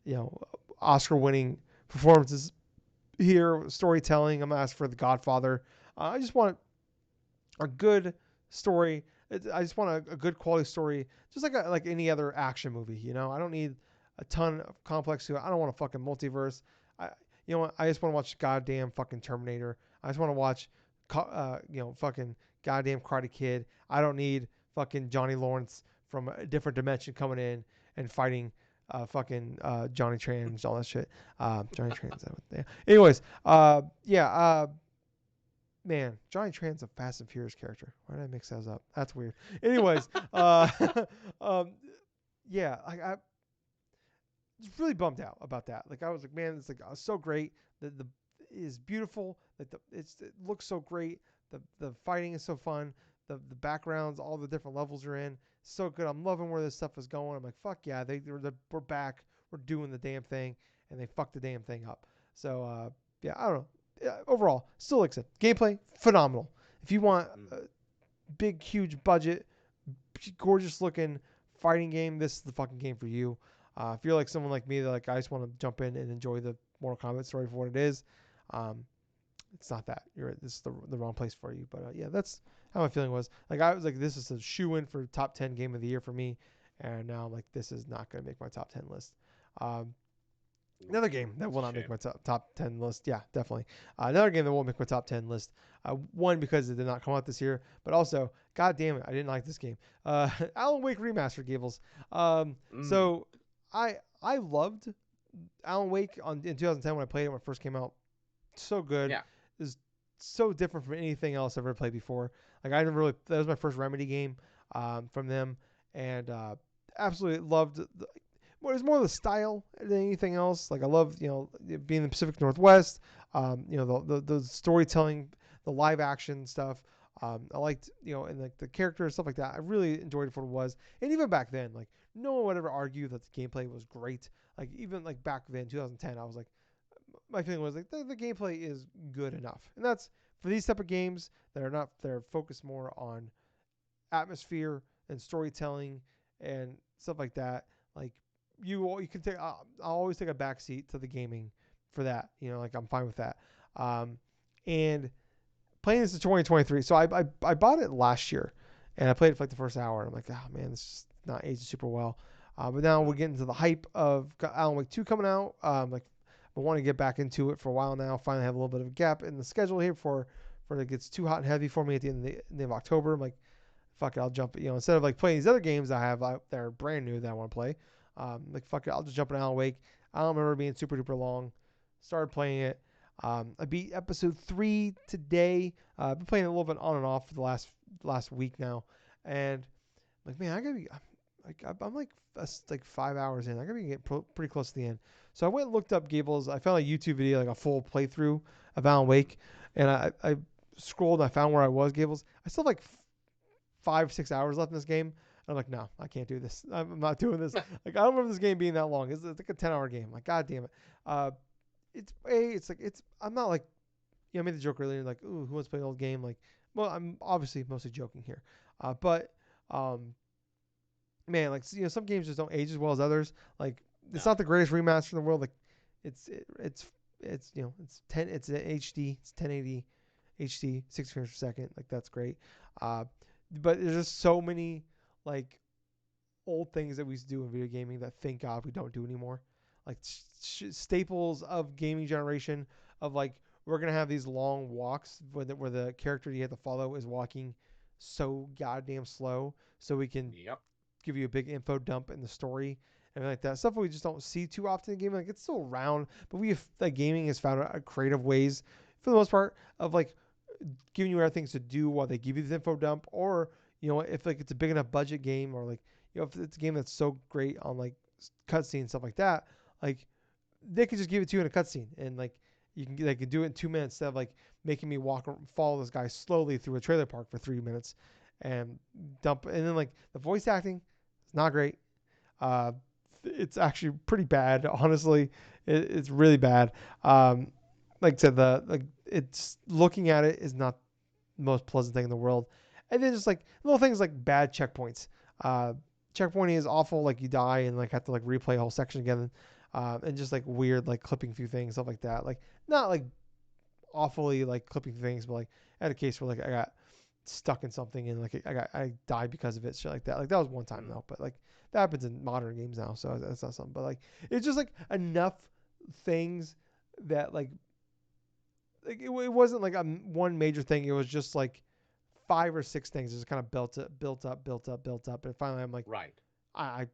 you know Oscar-winning performances here, storytelling. I'm not asking for The Godfather. I just want a good story. I just want a good quality story, just like any other action movie. I don't need a ton of complex. I don't want a fucking multiverse. I you know what? I just want to watch goddamn fucking Terminator. I just want to watch, fucking goddamn Karate Kid. I don't need fucking Johnny Lawrence from a different dimension coming in and fighting fucking Johnny Trans, all that shit. Johnny Trans. Yeah. Anyways, yeah. Man, Johnny Tran's a Fast and Furious character. Why did I mix those up? That's weird. Anyways, um, yeah, I was really bummed out about that. Like I was like, man, it's like so great. The is beautiful. Like it looks so great. The fighting is so fun. The backgrounds, all the different levels you're in, so good. I'm loving where this stuff is going. I'm like, fuck yeah, we're back. We're doing the damn thing, and they fucked the damn thing up. So yeah, I don't know. Yeah, overall, still like I said, gameplay phenomenal. If you want Mm. a big, huge budget, gorgeous looking fighting game, this is the fucking game for you. If you're like someone like me that like I just want to jump in and enjoy the Mortal Kombat story for what it is, um, it's not that. This is the wrong place for you. But yeah, that's how my feeling was. Like I was like, this is a shoe in for top 10 game of the year for me, and now I'm like, this is not gonna make my top 10 list. Um, Another game that That's will a not make shame. my top 10 list. Yeah, definitely. Another game that won't make my top 10 list. One, because it did not come out this year, but also, god damn it, I didn't like this game. Alan Wake Remastered, Gables. Mm. So I loved Alan Wake in 2010 when I played it when it first came out. So good. Yeah. It was so different from anything else I've ever played before. Like I never really, that was my first Remedy game from them, and absolutely loved well, it was more the style than anything else. Like I love, being in the Pacific Northwest. The storytelling, the live action stuff. I liked, and like the character and stuff like that. I really enjoyed it for what it was. And even back then, like no one would ever argue that the gameplay was great. Like even like back then, 2010, I was like, my feeling was like the gameplay is good enough, and that's for these type of games that are not they're focused more on atmosphere and storytelling and stuff like that. Like you can take I'll always take a backseat to the gaming for that. Like I'm fine with that. Um, and playing this in 2023. So I bought it last year, and I played it for like the first hour. And I'm like, oh man, this is not aging super well. But now we're getting to the hype of Alan Wake 2 coming out. Like I want to get back into it for a while now. Finally have a little bit of a gap in the schedule here for it gets too hot and heavy for me at the end of October. I'm like, fuck it, I'll jump. Instead of like playing these other games I have that are brand new that I want to play, like fuck it, I'll just jump in Alan Wake. I don't remember it being super duper long. Started playing it. I beat episode 3 today. I've been playing it a little bit on and off for the last week now, and like man, I gotta be I'm like 5 hours in. I gotta be getting pretty close to the end. So I went and looked up Gables. I found a YouTube video, like a full playthrough of Alan Wake, and I scrolled and I found where I was Gables. I still have like 5-6 hours left in this game. I'm like, no, I can't do this. I'm not doing this. Like, I don't remember this game being that long. It's like a 10-hour game. Like, god damn it. Uh, I'm not like, I made the joke earlier, like, ooh, who wants to play an old game? Like, well, I'm obviously mostly joking here. But, man, like, some games just don't age as well as others. Like, it's No. not the greatest remaster in the world. Like, it's 10, it's HD, it's 1080 HD, 60 frames per second. Like, that's great. Uh, but there's just so many, like, old things that we used to do in video gaming that thank God we don't do anymore. Like staples of gaming generation of like we're gonna have these long walks where the character you have to follow is walking so goddamn slow, so we can Yep. give you a big info dump in the story and like that stuff we just don't see too often in gaming. Like it's still around, but we have like gaming has found creative ways for the most part of like giving you other things to do while they give you the info dump, or if like it's a big enough budget game, or like if it's a game that's so great on like cutscene and stuff like that, like they could just give it to you in a cutscene and like they could do it in 2 minutes instead of like making me follow this guy slowly through a trailer park for 3 minutes and dump. And then like the voice acting is not great. Uh, it's actually pretty bad, honestly. It's really bad. Like I said, it's looking at it is not the most pleasant thing in the world. And then just like little things like bad checkpoints. Uh, Checkpointing is awful. Like you die and like have to like replay a whole section again, and just like weird like clipping through things, stuff like that. Like not like awfully like clipping things, but like I had a case where like I got stuck in something and like I died because of it, shit like that. Like that was one time Mm. though, but like that happens in modern games now, so that's not something. But like it's just like enough things that it wasn't like one major thing. It was just like 5 or 6 things just kind of built up, and finally I'm like, Right. I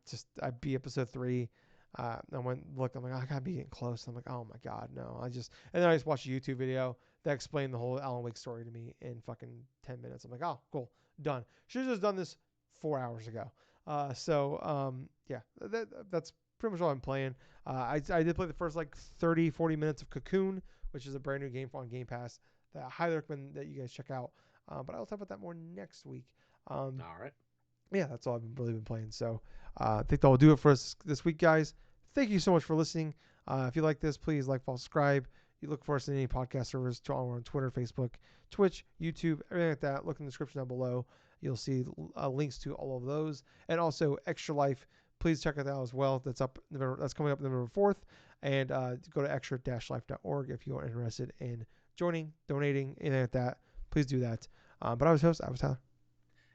beat episode 3. I went look. I'm like, I gotta be getting close. I'm like, oh my god, no. And then I just watched a YouTube video that explained the whole Alan Wake story to me in fucking 10 minutes. I'm like, oh, cool, done. Should have just done this 4 hours ago. Yeah, that's pretty much all I'm playing. I did play the first like 30-40 minutes of Cocoon, which is a brand new game on Game Pass that I highly recommend that you guys check out. But I'll talk about that more next week. Um, All right. yeah, that's all I've really been playing. So I think that will do it for us this week, guys. Thank you so much for listening. If you like this, please like, follow, subscribe. You look for us in any podcast servers. We're on Twitter, Facebook, Twitch, YouTube, everything like that. Look in the description down below. You'll see links to all of those, and also Extra Life. Please check it out as well. That's coming up November 4th, and go to extra-life.org if you are interested in joining, donating, anything like that. Please do that. But I was Tyler.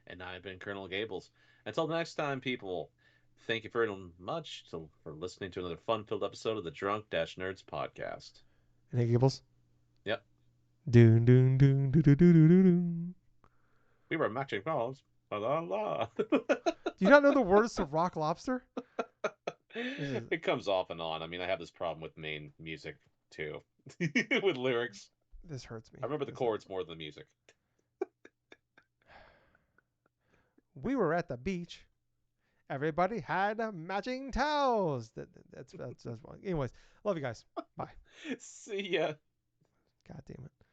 And I've been Colonel Gables. Until next time, people, thank you very much for listening to another fun filled episode of the Drunk Nerds podcast. And hey, Gables. Yep. Doon doon doon doon doon doon doon. We were matching balls. La la la. Do you not know the words to Rock Lobster? This is It comes off and on. I mean, I have this problem with main music too, with lyrics. this hurts me. I remember the chords more than the music. We were at the beach. Everybody had matching towels. That's wrong. Anyways, love you guys. Bye. See ya. God damn it.